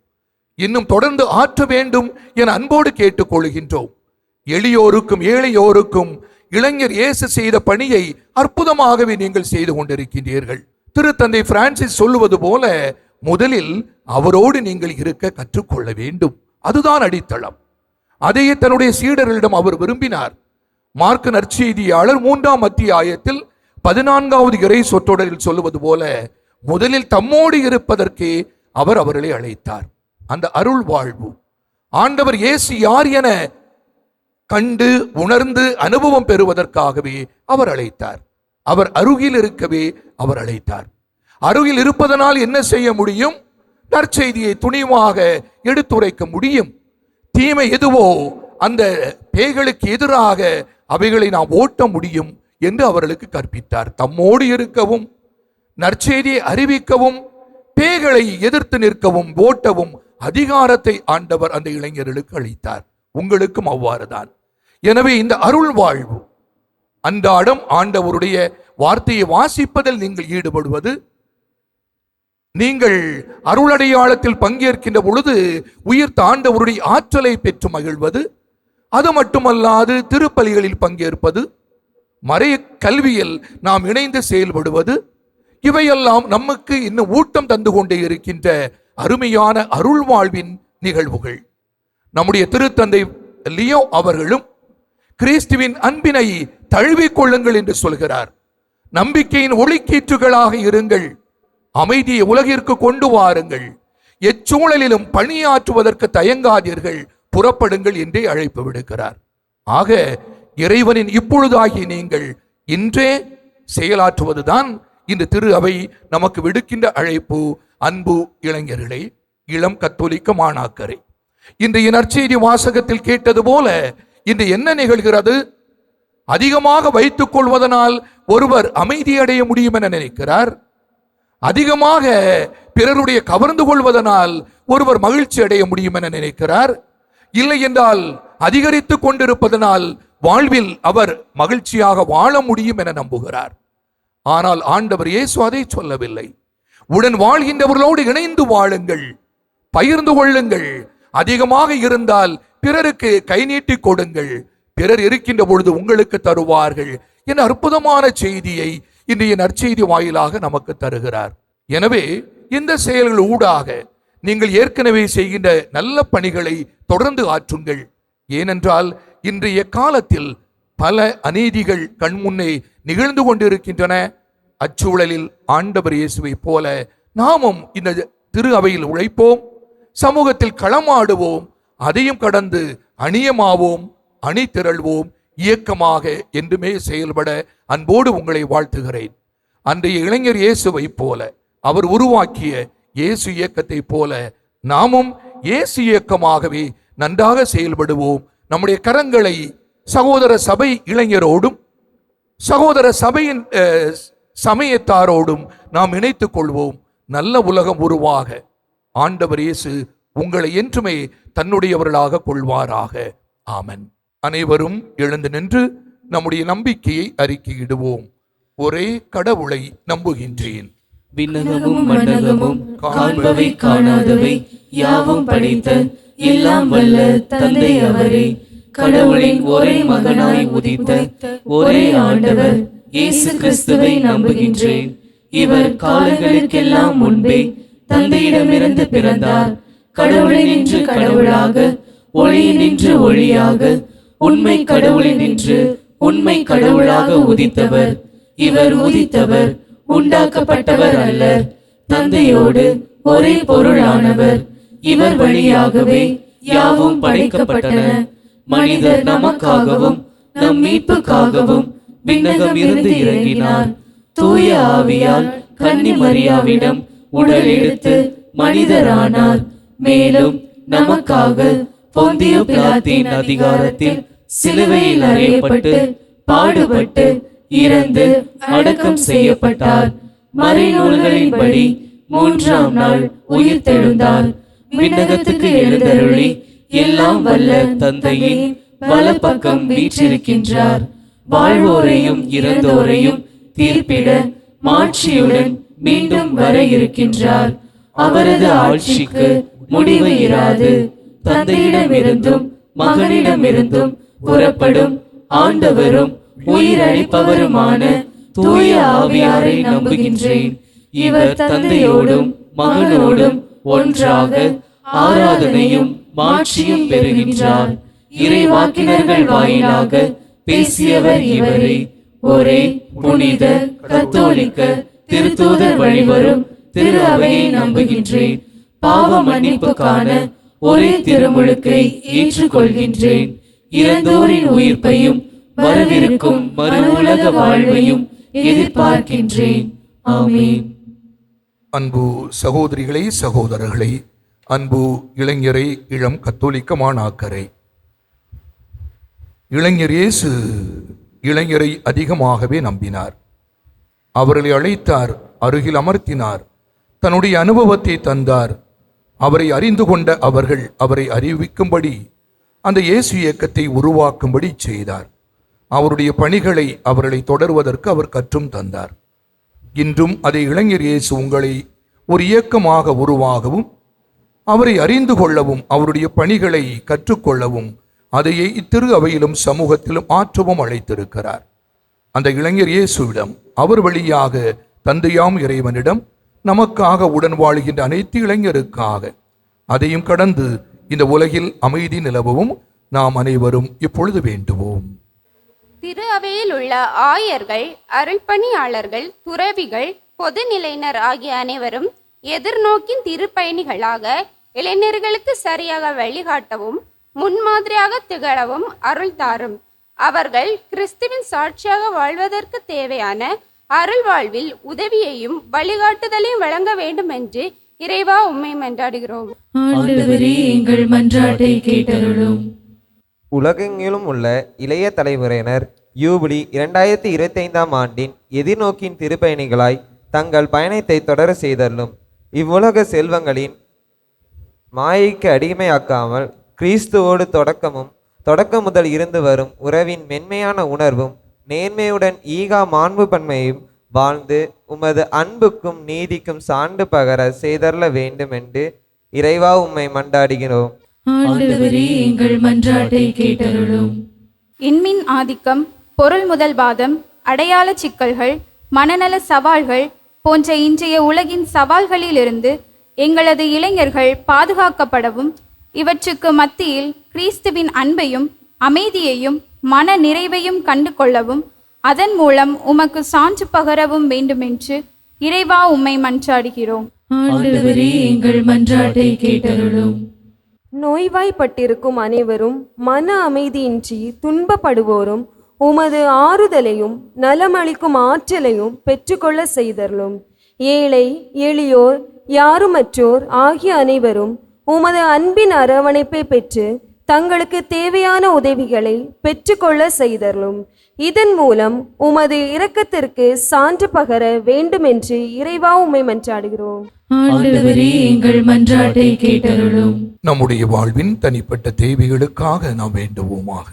இன்னும் தொடர்ந்து ஆற்ற வேண்டும் என அன்போடு கேட்டுக்கொள்கின்றோம். எளியோருக்கும் ஏழையோருக்கும் இளைஞர் இயேசு செய்த பணியை அற்புதமாகவே நீங்கள் செய்து கொண்டிருக்கின்றீர்கள். திருத்தந்தை பிரான்சிஸ் சொல்லுவது போல, முதலில் அவரோடு நீங்கள் இருக்க கற்றுக்கொள்ள வேண்டும். அதுதான் அடித்தளம். அதையே தன்னுடைய சீடர்களிடம் அவர் விரும்பினார். மார்க்கு நற்செய்தியாளர் 3ஆம் அத்தியாயத்தில் 14வது இறை சொற்றொடரில் சொல்லுவது போல, முதலில் தம்மோடு இருப்பதற்கே அவர் அவர்களை அழைத்தார். அந்த அருள் வாழ்வு ஆண்டவர் இயேசு யார் என கண்டு உணர்ந்து அனுபவம் பெறுவதற்காகவே அவர் அழைத்தார். அவர் அருகில் இருக்கவே அவர் அழைத்தார். அருகில் இருப்பதனால் என்ன செய்ய முடியும்? நற்செய்தியை துணிவாக எடுத்துரைக்க முடியும். தீமை எதுவோ அந்த பேய்களுக்கு எதிராக அவைகளை நாம் ஓட்ட முடியும் என்று அவர்களுக்கு கற்பித்தார். தம்மோடு இருக்கவும், நற்செய்தியை அறிவிக்கவும், பேய்களை எதிர்த்து நிற்கவும் ஓட்டவும் அதிகாரத்தை ஆண்டவர் அந்த இளைஞர்களுக்கு அளித்தார். உங்களுக்கும் அவ்வாறுதான். எனவே இந்த அருள் வாழ்வு, அன்றாடம் ஆண்டவருடைய வார்த்தையை வாசிப்பதில் நீங்கள் ஈடுபடுவது, நீங்கள் அருளடையாளத்தில் பங்கேற்கின்ற பொழுது உயிர்த்த ஆண்டவருடைய ஆற்றலை பெற்று மகிழ்வது, அது மட்டுமல்லாது திருப்பலிகளில் பங்கேற்பது, மறை கல்வியில் நாம் இணைந்து செயல்படுவது, இவையெல்லாம் நமக்கு இன்னும் ஊட்டம் தந்து கொண்டே இருக்கின்ற அருமையான அருள் வாழ்வின் நிகழ்வுகள். நம்முடைய திருத்தந்தை லியோ அவர்களும் கிறிஸ்துவின் அன்பினை தழுவிக்கொள்ளுங்கள் என்று சொல்கிறார். நம்பிக்கையின் ஒளிக்கீற்றுகளாக இருங்கள், அமைதியை உலகிற்கு கொண்டு வாருங்கள், எச்சூழலிலும் பணியாற்றுவதற்கு தயங்காதீர்கள், புறப்படுங்கள் என்றே அழைப்பு விடுக்கிறார். ஆக இறைவனின் இப்பொழுதாகி நீங்கள் இன்றே செயலாற்றுவதுதான் இந்த திரு அவை நமக்கு விடுக்கின்ற அழைப்பு. அன்பு இளைஞர்களே, இளம் கத்தோலிக்க மாணாக்கரே, இன்றைய நற்செய்தி வாசகத்தில் கேட்டது போல இன்று என்ன நிகழ்கிறது? அதிகமாக வைத்துக் கொள்வதனால் ஒருவர் அமைதியடைய முடியும் என நினைக்கிறார். அதிகமாக பிறருடைய கவர்ந்து கொள்வதனால் ஒருவர் மகிழ்ச்சி அடைய முடியும் என நினைக்கிறார். இல்லை என்றால் அதிகரித்துக் கொண்டிருப்பதனால் வாழ்வில் அவர் மகிழ்ச்சியாக வாழ முடியும் என நம்புகிறார். ஆனால் ஆண்டவர் இயேசு அதை சொல்லவில்லை. உடன் வாழ்கின்றவர்களோடு இணைந்து வாழுங்கள், பகிர்ந்து கொள்ளுங்கள். அதிகமாக இருந்தால் பிறருக்கு கை நீட்டி கொடுங்கள். பிறர் இருக்கின்ற பொழுது உங்களுக்கு தருவார்கள் என்ற அற்புதமான செய்தியை இன்றைய நற்செய்தி வாயிலாக நமக்கு தருகிறார். எனவே இந்த செயல்கள் ஊடாக நீங்கள் ஏற்கனவே செய்கின்ற நல்ல பணிகளை தொடர்ந்து ஆற்றுங்கள். ஏனென்றால் இன்றைய காலத்தில் பல அநீதிகள் கண்முன்னே நிகழ்ந்து கொண்டிருக்கின்றன. அச்சூழலில் ஆண்டவர் இயேசுவை போல நாமும் இந்த திரு அவையில் உழைப்போம், சமூகத்தில் களமாடுவோம், அதையும் கடந்து அணியமாவோம், அணி திரள்வோம், இயக்கமாக என்றுமே செயல்பட அன்போடு உங்களை வாழ்த்துகிறேன். அன்றைய இளைஞர் இயேசுவை போல, அவர் உருவாக்கிய இயேசு இயக்கத்தை போல நாமும் இயேசு இயக்கமாகவே நன்றாக செயல்படுவோம். நம்முடைய கரங்களை சகோதர சபை இளைஞரோடும் சகோதர சபையின் சமயத்தாரோடும் நாம் இணைத்துக் கொள்வோம். நல்ல உலகம் உருவாக ஆண்டவர் இயேசு உங்களை என்றுமே தன்னுடையவர்களாக கொள்வாராக. ஆமென். அனைவரும் எழுந்து நின்று நம்முடைய நம்பிக்கையை அறிக்கையிடுவோம். ஒரே கடவுளை நம்புகின்றேன். விண்ணகமும் மண்ணகமும் காண்பவை காணாதவை யாவும் படைத்த எல்லாம் வல்ல தந்தை அவரே, கடவுளின் ஒரே மகனாய் உதித்த ஒரே ஆண்டவர் இயேசு கிறிஸ்துவை நம்புகின்றேன். இவர் காலங்களுக்கெல்லாம் முன்பே தந்தையிடமிருந்து பிறந்தார். கடவுளினின்று கடவுளாக, ஒளியினின்று ஒளியாக, உண்மை கடவுளினின்று உண்மை கடவுளாக உதித்தவர். இவர் உதித்தவர், உண்டாக்கப்பட்டவர் அல்ல, தந்தையோடு ஒரே பொருளானவர். இவர் வழியாகவே யாவும் படைக்கப்பட்டன. மனிதர் நமக்காகவும் நம் மீட்புக்காகவும் விண்ணகம் இருந்து இறங்கினார். தூய ஆவியால் கன்னி மரியாவிடம் உடல் எடுத்து மனிதரானார். மேலும் நமக்காக பொந்தியு பிலாத்தின் அதிகாரத்தில் சிலுவையில் அறையப்பட்டு பாடுபட்டு இறந்து அடக்கம் செய்யப்பட்டார். மறைநூல்களின்படி 3ஆம் நாள் உயிர்த்தெழுந்தார். விண்ணகத்துக்கு எழுந்தருளி எல்லாம் வல்ல தந்தையின் வலப்பக்கம் வீற்றிருக்கின்றார். வாழ்வோரையும் இறந்தோரையும் தீர்ப்பிட மாட்சியுடன் மீண்டும் வர இருக்கின்றார். அவரது ஆட்சிக்கு முடிவு இராது. தந்தையிடமிருந்தும் மகனிடமிருந்தும் புறப்படும் ஆண்டவரும் உயிரளிப்பவருமான தூய ஆவியாரை நம்புகின்றேன். இவர் தந்தையோடும் மகனோடும் ஒன்றாக ஆராதனையும் மாட்சியும் பெறுகின்றார். இறைவாக்கினர்கள் வாயிலாக பேசியவர் இவரே. ஒரே புனித கத்தோலிக்க திருத்தூதர் வழிவரும் திரு அவையை நம்புகின்றேன். பாவ மன்னிப்புக்கான ஒரே திருமுழுக்கை ஏற்றுக்கொள்கின்றேன். இறந்தோரின் உயிர்ப்பையும் வரவிருக்கும் மறு உலக வாழ்வையும் எதிர்பார்க்கின்றேன். ஆமென். அன்பு சகோதரிகளே, சகோதரர்களே, அன்பு இளைஞரை, இளம் கத்தோலிக்க மாணாக்கரை, இளைஞர் இயேசு இளைஞரை அதிகமாகவே நம்பினார். அவர்களை அழைத்தார், அருகில் அமர்த்தினார், தன்னுடைய அனுபவத்தை தந்தார். அவரை அறிந்து கொண்ட அவர்கள் அவரை அறிவிக்கும்படி அந்த இயேசு இயக்கத்தை உருவாக்கும்படி செய்தார். அவருடைய பணிகளை அவர்களை தொடர்வதற்கு அவர் கற்றும் தந்தார். இன்றும் அதை இளைஞர் இயேசு உங்களை ஒரு இயக்கமாக உருவாகவும் அவரை அறிந்து கொள்ளவும் அவருடைய பணிகளை கற்றுக்கொள்ளவும் அதையே இத்திரு அவையிலும் சமூகத்திலும் ஆற்றவும் அழைத்திருக்கிறார். அந்த இளைஞர் இயேசுவிடம், அவர் வழியாக தந்தையாம் இறைவனிடம், நமக்காக உடன் வாழ்கின்ற அனைத்து இளைஞருக்காக, அதையும் கடந்து இந்த உலகில் அமைதி நிலவவும் நாம் அனைவரும் இப்பொழுது வேண்டுவோம். திரு அவையில் உள்ள ஆயர்கள், அருள்பணியாளர்கள், துறவிகள், பொதுநிலையினர் ஆகிய அனைவரும் எதிர்நோக்கின் திருப்பயணிகளாக இளைஞர்களுக்கு சரியாக வழிகாட்டவும் முன்மாதிரியாக திகழவும் அருள் தாரும். அவர்கள் கிறிஸ்துவின் சாட்சியாக வாழ்வதற்கு தேவையான அருள் வாழ்வில் உதவியையும் வழிகாட்டுதலையும் வழங்க வேண்டும் என்று இறைவா உம்மை மன்றாடுகிறோம். ஆண்டவரே, எங்கள் மன்றாட்டை கேட்டருளும். உலகெங்கிலும் உள்ள இளைய தலைமுறையினர் யூபிலி 2025ஆம் ஆண்டின் எதிர்நோக்கின் திருப்பயணிகளாய் தங்கள் பயணத்தை தொடர செய்தள்ளும். இவ்வுலக செல்வங்களின் மாயைக்கு அடிமையாக்காமல் கிறிஸ்துவோடு தொடக்கம் முதல் இருந்து வரும் உறவின் மென்மையான உணர்வும் நேர்மையுடன் ஈகா மாண்பு பன்மையும் வாழ்ந்து உமது அன்புக்கும் நீதிக்கும் சான்று பகர செய்தரல வேண்டும் என்று இறைவா உம்மை மன்றாடுகிறோம். ஆண்டவரே, எங்கள் மன்றாட்டை கேட்டருளும். இன்மின் ஆதிக்கம், பொருள் முதல் வாதம், அடையாள சிக்கல்கள், மனநல சவால்கள் போன்ற இன்றைய உலகின் சவால்களிலிருந்து எங்களது இளைஞர்கள் பாதுகாக்கப்படவும், இவற்றுக்கு மத்தியில் கிறிஸ்துவின் அன்பையும் அமைதியையும் மன நிறைவையும் கண்டு கொள்ளவும், அதன் மூலம் உமக்கு சான்று பகரவும் வேண்டுமென்று இறைவா உம்மை மன்றாடுகிறோம். ஆண்டவரே, எங்கள் மன்றாட்டை கேட்டருளும். நோய்வாய்ப்பட்டிருக்கும் அனைவரும், மன அமைதியின்றி துன்பப்படுவோரும் உமது ஆறுதலையும் நலமளிக்கும் ஆற்றலையும் பெற்றுக்கொள்ள செய்தருளும். ஏழை எளியோர் யாருமற்றோர் ஆகிய அனைவரும் உமது அன்பின் அரவணைப்பை பெற்று தங்களுக்கு தேவையான உதவிகளை பெற்றுக்கொள்ள செய்தருளும். இதன் மூலம் உமது இரக்கத்திற்கு சான்று பகர வேண்டுமென்று இறைவா உம்மை மன்றாடுகிறோம். ஆண்டவரே, எங்கள் மன்றாட்டை கேட்டருளும். நம்முடைய வாழ்வின் தனிப்பட்ட தேவைகளுக்காக நாம் வேண்டுவோமாக.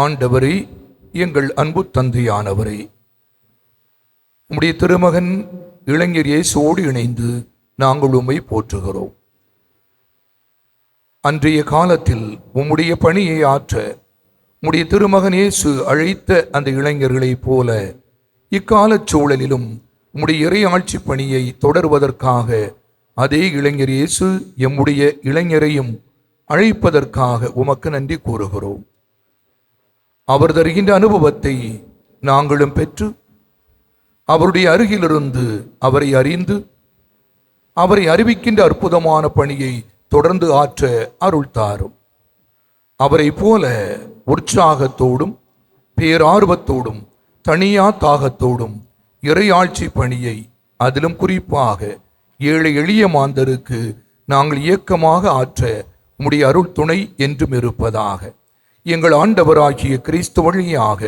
ஆண்டவரே, எங்கள் அன்பு தந்தையானவரே, உம்முடைய திருமகன் இளைஞர் இயேசுவோடு இணைந்து நாங்கள் உம்மை போற்றுகிறோம். அன்றைய காலத்தில் உம்முடைய பணியை ஆற்ற உம்முடைய திருமகன் இயேசு அழைத்த அந்த இளைஞர்களைப் போல இக்காலச் சூழலிலும் உம்முடைய இறையாட்சி பணியை தொடர்வதற்காக அதே இளைஞர் இயேசு எம்முடைய இளைஞரையும் அழைப்பதற்காக உமக்கு நன்றி கூறுகிறோம். அவர் தருகின்ற அனுபவத்தை நாங்களும் பெற்று அவருடைய அருகிலிருந்து அவரை அறிந்து அவரை அறிவிக்கின்ற அற்புதமான பணியை தொடர்ந்து ஆற்ற அருள் தாரும். அவரை போல உற்சாகத்தோடும் பேரார்வத்தோடும் தனியா தாகத்தோடும் இறையாட்சி பணியை, அதிலும் குறிப்பாக ஏழை எளிய மாந்தருக்கு நாங்கள் இயக்கமாக ஆற்ற உம்முடைய அருள் துணை என்றும் இருப்பதாக எங்கள் ஆண்டவராகிய கிறிஸ்து வழியாக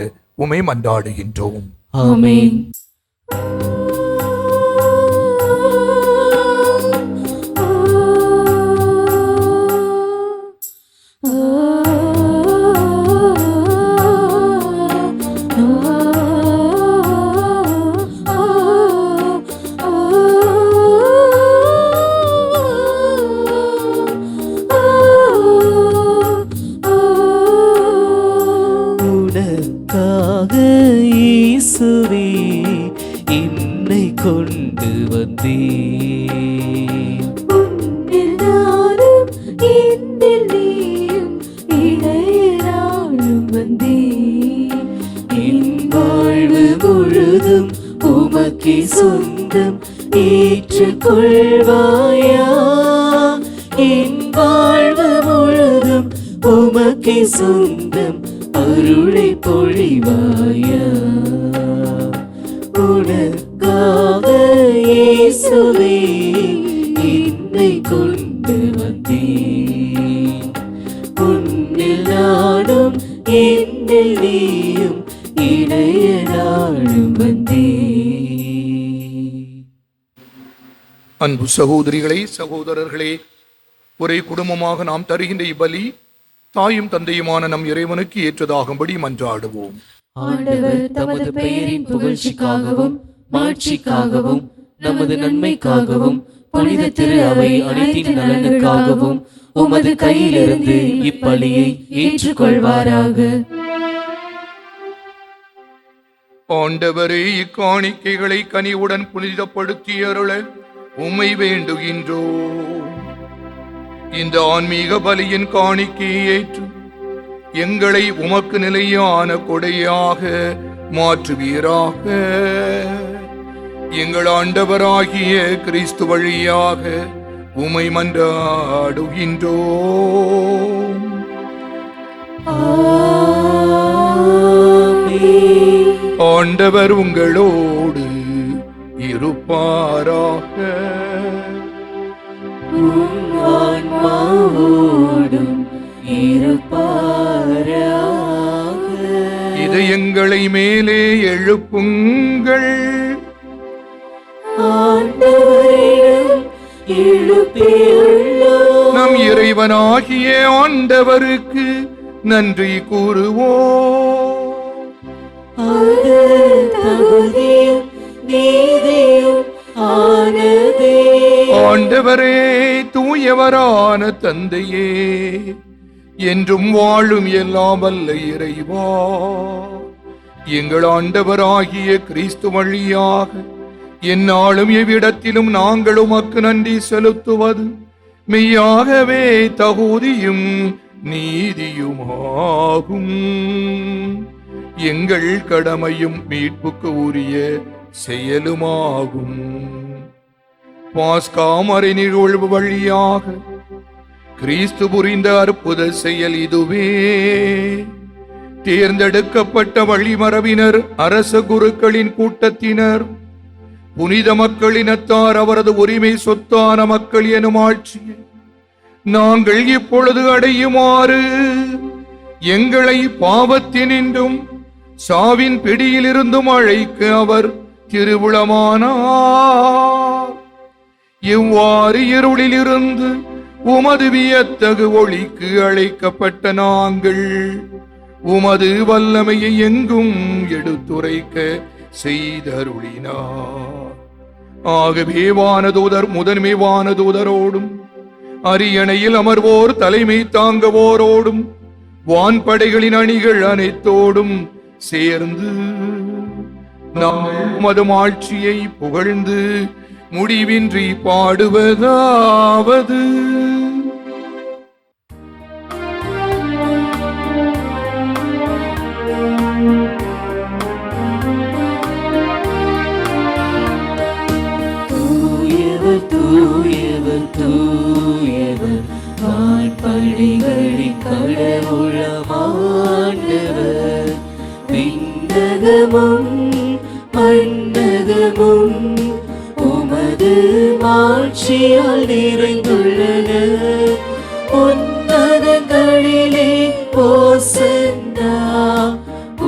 உம்மை மன்றாடுகின்றோம். ஆமென். என்னை கொண்டு வந்தேன். உன்னில் நானும் என்னில் நீயும் இணையராளும் வந்தேன். என் வாழ்வு முழுதும் உமக்கே சொந்தம், ஏற்றுக்கொள்வாயா? என் வாழ்வு முழுதும் உமக்கே சொந்தம், அருளை பொழிவாயா? உனக்காக இயேசுவே என்னை கொண்டு வந்தேன். உன்னில் நானும் என்னில் நீயும் இணைய நாளும் வந்தேன். அன்பு சகோதரிகளே, சகோதரர்களே, ஒரே குடும்பமாக நாம் தருகின்ற இப்பலி தாயும் தந்தையுமான நம் இறைவனுக்கு ஏற்றதாகும்படி மன்றாடுவோம். ஆண்டவர் தமது பெயரின் புகழ்ச்சிக்காகவும் மாட்சிக்காகவும் நமது நன்மைக்காகவும் புனித திரு அவை அனைத்தின் நலனுக்காகவும் உமது கையிலிருந்து இப்பலியை ஏற்றுக்கொள்வாராக. ஆண்டவரே, இக்காணிக்கைகளை கனிவுடன் புனிதப்படுத்தி அருள உம்மை வேண்டுகின்றோம். இந்த ஆன்மீக பலியின் காணிக்கையை ஏற்று எங்களை உமக்கு நிலையான கொடையாக மாற்றுவீராக. எங்கள் ஆண்டவராகிய கிறிஸ்து வழியாக உம்மை மன்றாடுகின்றோம். ஆண்டவர் உங்களோடு இருப்பாராக. இதயங்களை மேலே எழுப்புங்கள். நம் இறைவனாகிய ஆண்டவருக்கு நன்றி கூறுவோம். ஆண்டவரே, தூயவரான தந்தையே, என்றும் வாழும் எல்லாம் வல்ல இறைவா, எங்கள் ஆண்டவராகிய கிறிஸ்து வழியாக எந்நாளும் எவ்விடத்திலும் நாங்கள் உமக்கு நன்றி செலுத்துவது மெய்யாகவே தகுதியும் நீதியுமாகும். எங்கள் கடமையும் மீட்புக்கு உரிய செயலுமாகும். பாஸ்கா மறை நிகழ்வு வழியாக கிறிஸ்து புரிந்த அற்புத செயல் இதுவே. தேர்ந்தெடுக்கப்பட்ட வழிமரபினர், அரச குருக்களின் கூட்டத்தினர், புனித மக்களினத்தார் அவரது உரிமை சொத்தான மக்கள் எனும் ஆட்சியை நாங்கள் இப்பொழுது அடையுமாறு எங்களை பாவத்தினின்றும் சாவின் பிடியிலிருந்தும் அழைக்க அவர் திருவுளமானார். இவ்வாறு இருளிலிருந்து உமது வியத்தகு ஒளிக்கு அழைக்கப்பட்ட நாங்கள் உமது வல்லமையை எங்கும் எடுத்துரைக்க செய்தருளினார். ஆகவே வானதூதர் முதன்மை வானதூதரோடும் அரியணையில் அமர்வோர் தலைமை தாங்குவோரோடும் வான்படைகளின் அணிகள் அனைத்தோடும் சேர்ந்து நாங்கள் உமது ஆட்சியை புகழ்ந்து முடிவின்றி பாடுவதாவது: தூயவர் தூயவர் தூயவர், வான்படைகளின் கடவுளமாண்டவர். விண்ணகமும் மண்ணகமும் உமது மாட்சியால் நிறைந்துள்ளன. உன்னதங்களிலே ஓசன்னா,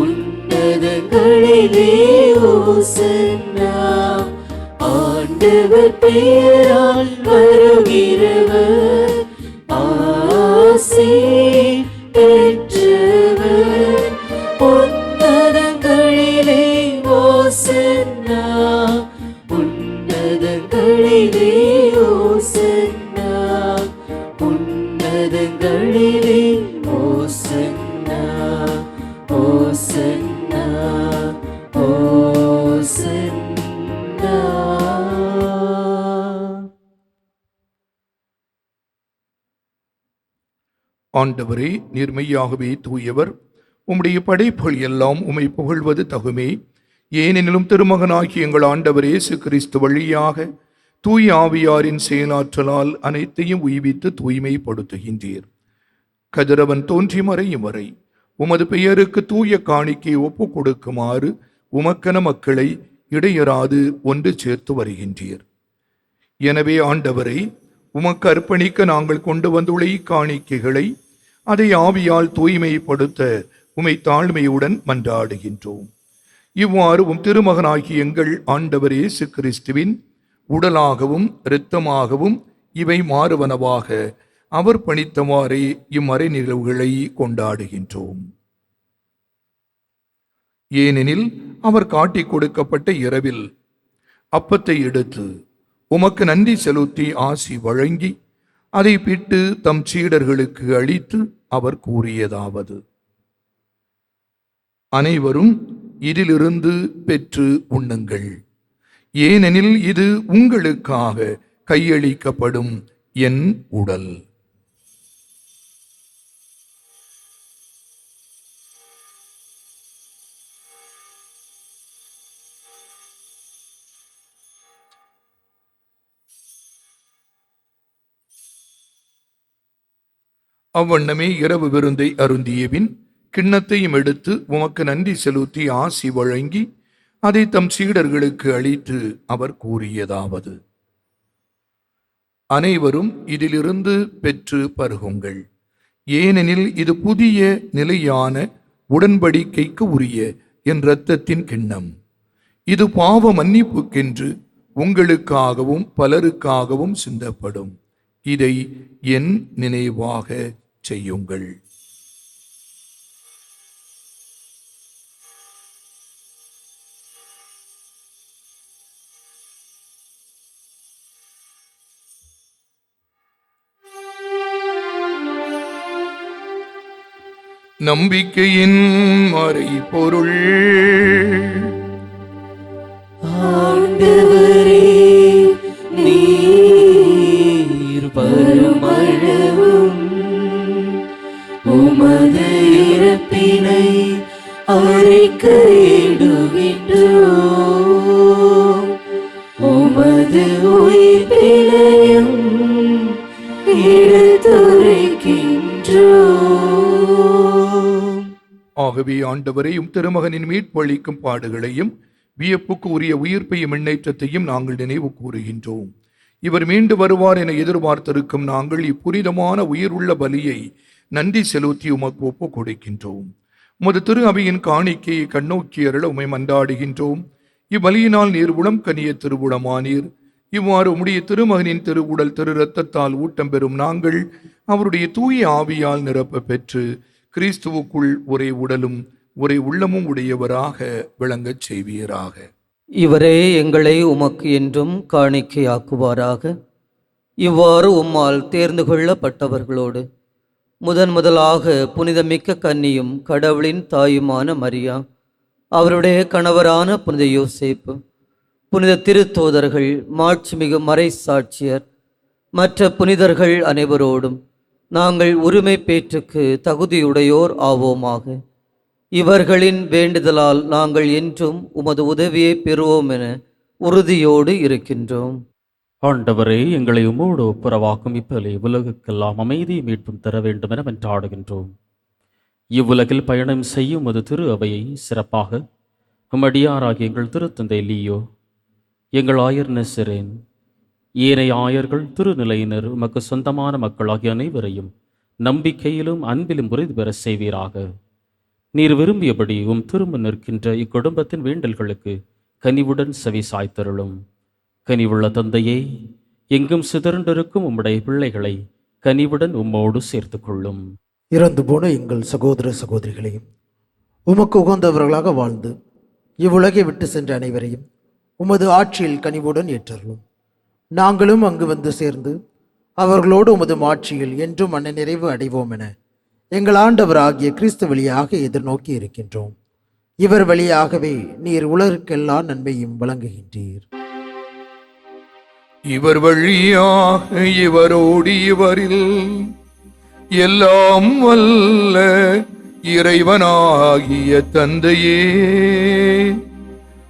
உன்னதங்களிலே ஓசன்னா. ஆண்டவர் பெயரால் வருகிறவர் ஆசி பெற்றவர். உன்னதங்களிலே ஓசன்னா, உன்னதங்களிலே ஓசன்னா, உன்னதங்களிலே ஓசன்னா, ஓசன்னா, ஓசன்னா. ஆண்டவரே, நீர்மையாகவே தூயவர். உம்முடைய படைப்புகள் எல்லாம் உம்மை புகழ்வது தகுமே. ஏனெனிலும் திருமகனாகிய எங்கள் ஆண்டவர் இயேசு கிறிஸ்து வழியாக தூய ஆவியாரின் செயலாற்றலால் அனைத்தையும் உய்வித்து தூய்மைப்படுத்துகின்றீர். கதிரவன் தோன்றி மறையும் வரை உமது பெயருக்கு தூய காணிக்கை ஒப்பு கொடுக்குமாறு உமக்கென மக்களை இடையறாது ஒன்று சேர்த்து வருகின்றீர். எனவே ஆண்டவரை, உமக்கு அர்ப்பணிக்க நாங்கள் கொண்டு வந்துள்ள இக்காணிக்கைகளை அதை ஆவியால் தூய்மைப்படுத்த உமை தாழ்மையுடன் மன்றாடுகின்றோம். இவ்வாறு உம் திருமகனாகிய எங்கள் ஆண்டவர் இயேசு கிறிஸ்துவின் உடலாகவும் இரத்தமாகவும் இவை மாறுவனவாக அவர் பணித்தவாறே இம்மறை நிகழ்வுகளை கொண்டாடுகின்றோம். ஏனெனில் அவர் காட்டிக் கொடுக்கப்பட்ட இரவில் அப்பத்தை எடுத்து உமக்கு நன்றி செலுத்தி ஆசி வழங்கி அதை பிட்டு தம் சீடர்களுக்கு அளித்து அவர் கூறியதாவது: அனைவரும் இதிலிருந்து பெற்று உண்ணுங்கள். ஏனெனில் இது உங்களுக்காக கையளிக்கப்படும் என் உடல். அவ்வண்ணமே இரவு விருந்தை அருந்தியபின் கிண்ணத்தையும் எடுத்து உமக்கு நன்றி செலுத்தி ஆசி வழங்கி அதை தம் சீடர்களுக்கு அளித்து அவர் கூறியதாவது: அனைவரும் இதிலிருந்து பெற்று பருகுங்கள். ஏனெனில் இது புதிய நிலையான உடன்படிக்கைக்கு உரிய என் இரத்தத்தின் கிண்ணம். இது பாவ மன்னிப்புக்கென்று உங்களுக்காகவும் பலருக்காகவும் சிந்தப்படும். இதை என் நினைவாக செய்யுங்கள். நம்பிக்கையின் மறைபொருள். ஆண்டவரே, நீர் வருமளவும் உமது இறப்பினை அறிக்கையிடுகின்றோம், உமது உயிர்ப்பினையும் எடுத்துரைக்கின்றோம். ஆகவே ஆண்டவரையும் திருமகனின் மீட்பளிக்கும் பாடுகளையும் வியப்புக்கு உரிய உயிர்ப்பையும் முன்னேற்றத்தையும் நாங்கள் நினைவு கூறுகின்றோம். இவர் மீண்டு வருவார் என எதிர்பார்த்திருக்கும் நாங்கள் இப்புனிதமான உயிர் உள்ள பலியை நன்றி செலுத்தி உமக்கு ஒப்பு கொடுக்கின்றோம். உமது திரு அவையின் காணிக்கையை கண்ணோக்கி அருள உமை மன்றாடுகின்றோம். இவ்வலியினால் நீர் உளம் கனிய திருவுளமானீர். இவ்வாறு உம்முடைய திருமகனின் திருவுடல் திரு இரத்தத்தால் ஊட்டம் பெறும் நாங்கள் அவருடைய தூய ஆவியால் நிரப்ப பெற்று கிறிஸ்துவுக்குள் ஒரே உடலும் ஒரே உள்ளமும் உடையவராக விளங்கச் செய்வீராக. இவரே எங்களை உமக்கு என்றும் காணிக்கையாக்குவாராக. இவ்வாறு உம்மால் தேர்ந்து கொள்ளப்பட்டவர்களோடு முதலாக புனிதமிக்க கன்னியும் கடவுளின் தாயுமான மரியா, அவருடைய கணவரான புனித யோசேப்பு, புனித திருத்தோதர்கள், மாட்சிமிகு மறை சாட்சியர், மற்ற புனிதர்கள் அனைவரோடும் நாங்கள் உரிமை பேற்றுக்கு தகுதியுடையோர் ஆவோமாக. இவர்களின் வேண்டுதலால் நாங்கள் என்றும் உமது உதவியை பெறுவோம் என உறுதியோடு இருக்கின்றோம். ஆண்டவரே, எங்களை உம்மோடு ஒப்புரவாக்கும் இப்பலை உலகுக்கெல்லாம் அமைதியை மீட்பும் தர வேண்டும் என வென்றாடுகின்றோம். இவ்வுலகில் பயணம் செய்யும் அது திரு அவையை சிறப்பாக உம்மடியாராகிய எங்கள் திருத்தந்தை லீயோ, எங்கள் ஆயர் நெசரேன், ஏனைய ஆயர்கள், திருநிலையினர், உமக்கு சொந்தமான மக்களாகிய அனைவரையும் நம்பிக்கையிலும் அன்பிலும் உறுதி பெற செய்வீராக. நீர் விரும்பியபடி உம் திரும்ப நிற்கின்ற இக்குடும்பத்தின் வேண்டல்களுக்கு கனிவுடன் செவி சாய்த்தருளும். கனிவுள்ள தந்தையே, எங்கும் சிதறண்டிருக்கும் உம்முடைய பிள்ளைகளை கனிவுடன் உம்மோடு சேர்த்து கொள்ளும். இறந்து போன எங்கள் சகோதர சகோதரிகளையும் உமக்கு உகந்தவர்களாக வாழ்ந்து இவ்வுலகை விட்டு சென்ற அனைவரையும் உமது ஆட்சியில் கனிவுடன் ஏற்றருளும். நாங்களும் அங்கு வந்து சேர்ந்து அவர்களோடு உமது ஆட்சியில் என்றும் மன நிறைவு அடைவோம் என எங்கள் ஆண்டவராகிய கிறிஸ்து வழியாக எதிர்நோக்கி இருக்கின்றோம். இவர் வழியாகவே நீர் உலகிற்கெல்லாம் நன்மையும் வழங்குகின்றீர். இவர் வழியாக இவரோடு இவரில் எல்லாம் வல்ல இறைவனாகிய தந்தையே,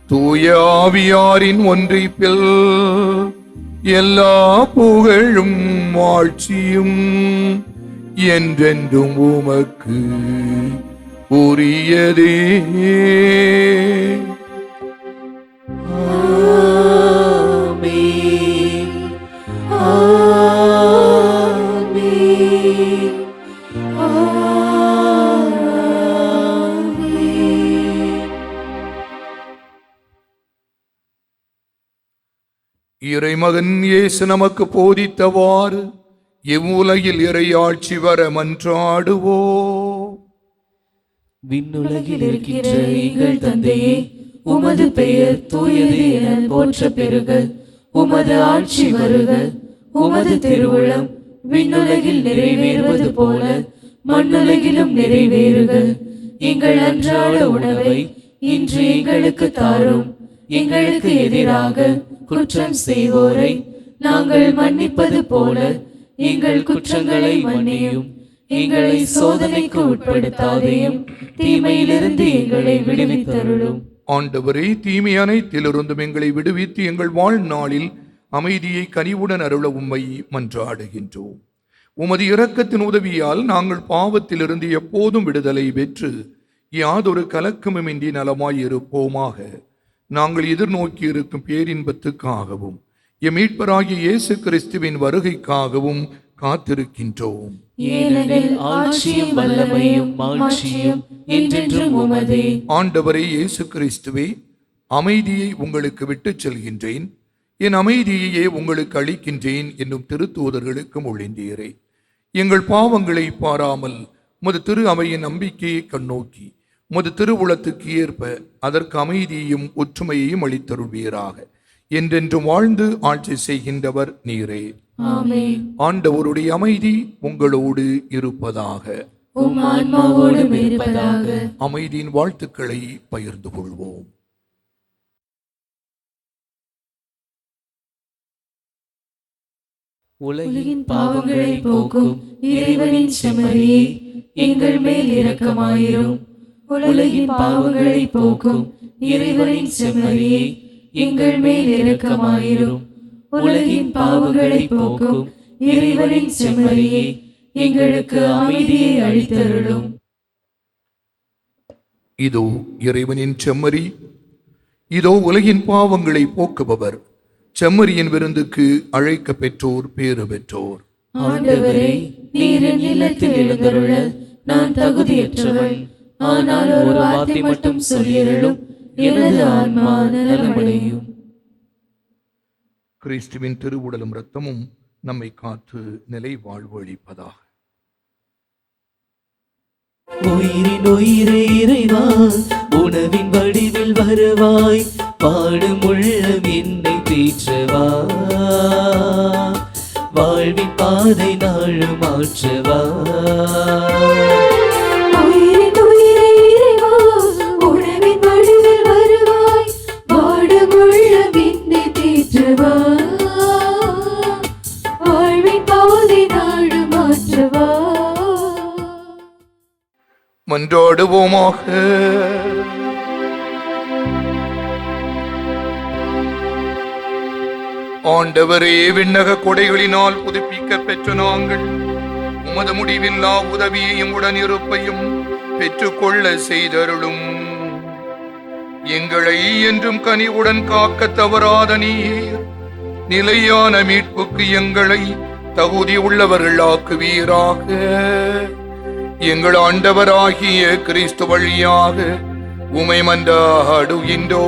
தூய ஆவியாரின் ஒன்றிப்பில் எல்லா புகழும் ஆட்சியும் என்றென்றும் உமக்கு உரியதே. இறைமகன் இயேசு நமக்கு போதித்தவாறு இவ்வுலகில் இறையாட்சி வர மன்றாடுவோம். விண்ணுலகில் இருக்கின்ற எங்கள் தந்தையே, உமது பெயர் தூயது என போற்ற பெறுக. உமது ஆட்சி வருக. உமது திருவுளம் விண்ணுலகில் நிறைவேறுவது போல மண்ணுலகிலும் நிறைவேறுக. எங்கள் அன்றாட உணவை இன்று எங்களுக்கு தாரும். எங்களுக்கு எதிராக குற்றம் செய்வோரை நாங்கள் மன்னிப்பது போல எங்கள் குற்றங்களை மன்னியும். எங்களை சோதனைக்கு உட்படுத்தாதையும் தீமையிலிருந்து எங்களை விடுவித்தருளும். ஆண்டவரே, தீமை அனைத்திலிருந்தும் எங்களை விடுவித்து எங்கள் வாழ்நாளில் அமைதியை கனிவுடன் அருள உம்மை மன்றாடுகின்றோம். உமது இரக்கத்தின் உதவியால் நாங்கள் பாவத்திலிருந்து எப்போதும் விடுதலை பெற்று யாதொரு கலக்கமுமின்றி நலமாயிருப்போமாக. நாங்கள் எதிர்நோக்கி இருக்கும் பேரின்பத்துக்காகவும் எம் மீட்பராகிய இயேசு கிறிஸ்துவின் வருகைக்காகவும் காத்திருக்கின்றோம். ஏனெனில் ஆட்சியும் வல்லமையும் மாட்சியும் என்றென்றும் உமதே. ஆண்டவரே இயேசு கிறிஸ்துவே, அமைதியை உங்களுக்கு விட்டுச் செல்கின்றேன், என் அமைதியையே உங்களுக்கு அளிக்கின்றேன் என்னும் திருத்தூதர்களுக்கு மொழிந்தீரே. எங்கள் பாவங்களை பாராமல் உமது திரு அவையின் நம்பிக்கையை கண்ணோக்கி உமது திருவுளத்துக்கு ஏற்ப அதற்கு அமைதியையும் ஒற்றுமையையும் அளித்தருள்வீராக. என்றென்றும் வாழ்ந்து ஆட்சி செய்கின்றவர் நீரே. ஆமென். ஆண்டவருடைய அமைதி உங்களோடு இருப்பதாக. உம் ஆன்மாவோடும் இருப்பதாக. அமைதியின் வாழ்த்துக்களை பகிர்ந்து கொள்வோம். உலகின் பாவங்களை போக்கும் இறைவனின் செம்மறியே, எங்கள் மேல் இரக்கமாயிரும். உலகின் பாவங்களை போக்கும் இறைவனின் செம்மறியே, எங்கள் மேல் இரக்கமாயிரும். உலகின் பாவங்களை போக்கும் இறைவனின் செம்மறியே, எங்களுக்கு அமைதியை அளித்தருளும். இதோ இறைவனின் செம்மறி, இதோ உலகின் பாவங்களை போக்குபவர். செம்மறியின் விருந்துக்கு அழைக்க பெற்றோர் பேறு பெற்றோர். ஆண்டவரே, நீர் என் இல்லத்தில் எழுந்தருள நான் தகுதியற்றவன். ஆனால் ஒரு வார்த்தை மட்டும் சொல்லியருளும், எனது ஆன்மா நலமடையும். கிறிஸ்துவின் திருவுடலும் இரத்தமும் நம்மை காத்து நிலை வாழ்வு அளிப்பதாக. உயிரின் உயிரே இறைவா, உணவின் வடிவில் வருவாய். பாடும் உள்ளம் என்னை தேற்றவா, வாழ்வின் பாதை நாளும் மாற்றவா. உயிரின் உயிரே இறைவா, உணவின் வடிவில் வருவாய். பாடும் உள்ளம் என்னை தேற்றவா, வாழ்வின் பாதை நாளும் மாற்றவா. மன்றாடுவோமாக. ஆண்டவரே, விண்ணக கொடைகளினால் புதுப்பிக்க பெற்ற நாங்கள் உமது முடிவில்லா உதவியையும் உடனிருப்பையும் பெற்றுக்கொள்ள செய்தருளும். எங்களை என்றும் கனிவுடன் காக்க தவறாத நீர் நிலையான மீட்புக்கு எங்களை தகுதி உள்ளவர்களாக்குவீராக. எங்கள் ஆண்டவராகிய கிறிஸ்து வழியாக உமை மன்றாடுகின்றோம்.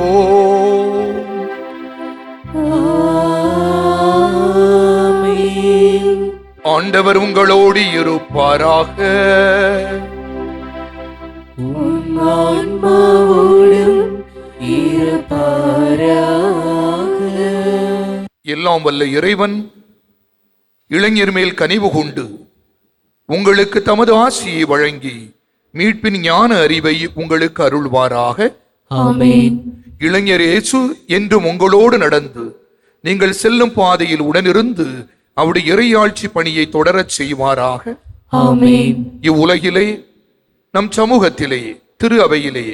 ஆண்டவர் உங்களோடு இருப்பாராக. எல்லாம் வல்ல இறைவன் இளைஞர் மேல் கனிவு கொண்டு உங்களுக்கு தமது ஆசியை வழங்கி மீட்பின் ஞான அறிவை உங்களுக்கு அருள்வாராக. ஆமென். இளைஞர் இயேசு என்றும் உங்களோடு நடந்து நீங்கள் செல்லும் பாதையில் உடனிருந்து அவருடைய இறையாட்சி பணியை தொடரச் செய்வாராக. ஆமென். இவ்வுலகிலே நம் சமூகத்திலே திரு அவையிலே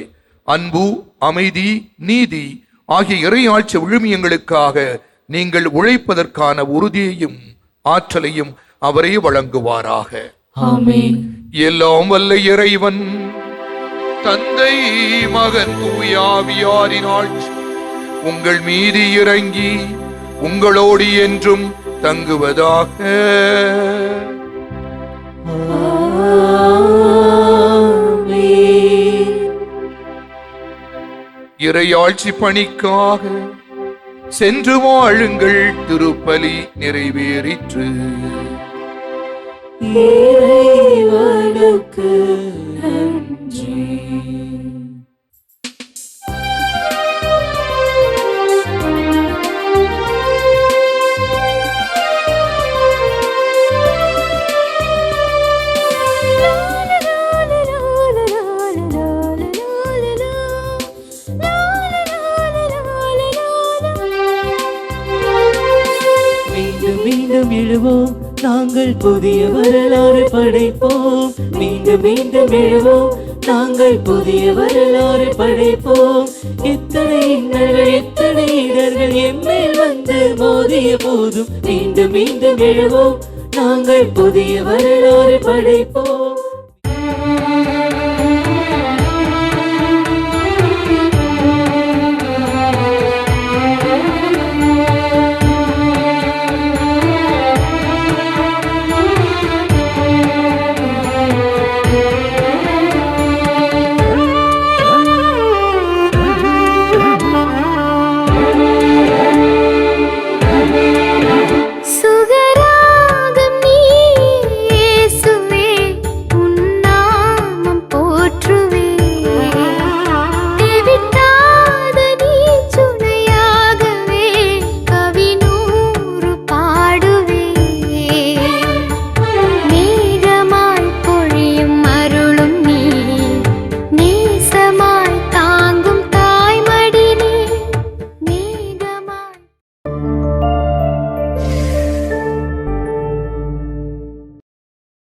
அன்பு, அமைதி, நீதி ஆகிய இறையாட்சி விழுமியங்களுக்காக நீங்கள் உழைப்பதற்கான உறுதியையும் ஆற்றலையும் அவரே வழங்குவாராக. ஆமென். எல்லாம் வல்ல இறைவன் தந்தை, மகன், தூய ஆவியாரின் ஆட்சி உங்கள் மீது இறங்கி உங்களோடு என்றும் தங்குவதாக. இறையாட்சி பணிக்காக சென்று வாழுங்கள். திருப்பலி நிறைவேறிற்று. இறைவனுக்கு நன்றி. மீண்டும் எழுவோம், நாங்கள் புதிய வரலாறு படைப்போம். மீண்டும் மீண்டும் எழுவோம், நாங்கள் புதிய வரலாறு படைப்போம். எத்தனை இன்னல்கள், எத்தனை இடர்கள் எம்மேல் வந்து மோதிய போதும் மீண்டும் மீண்டும் எழுவோம், நாங்கள் புதிய வரலாறு படைப்போம்.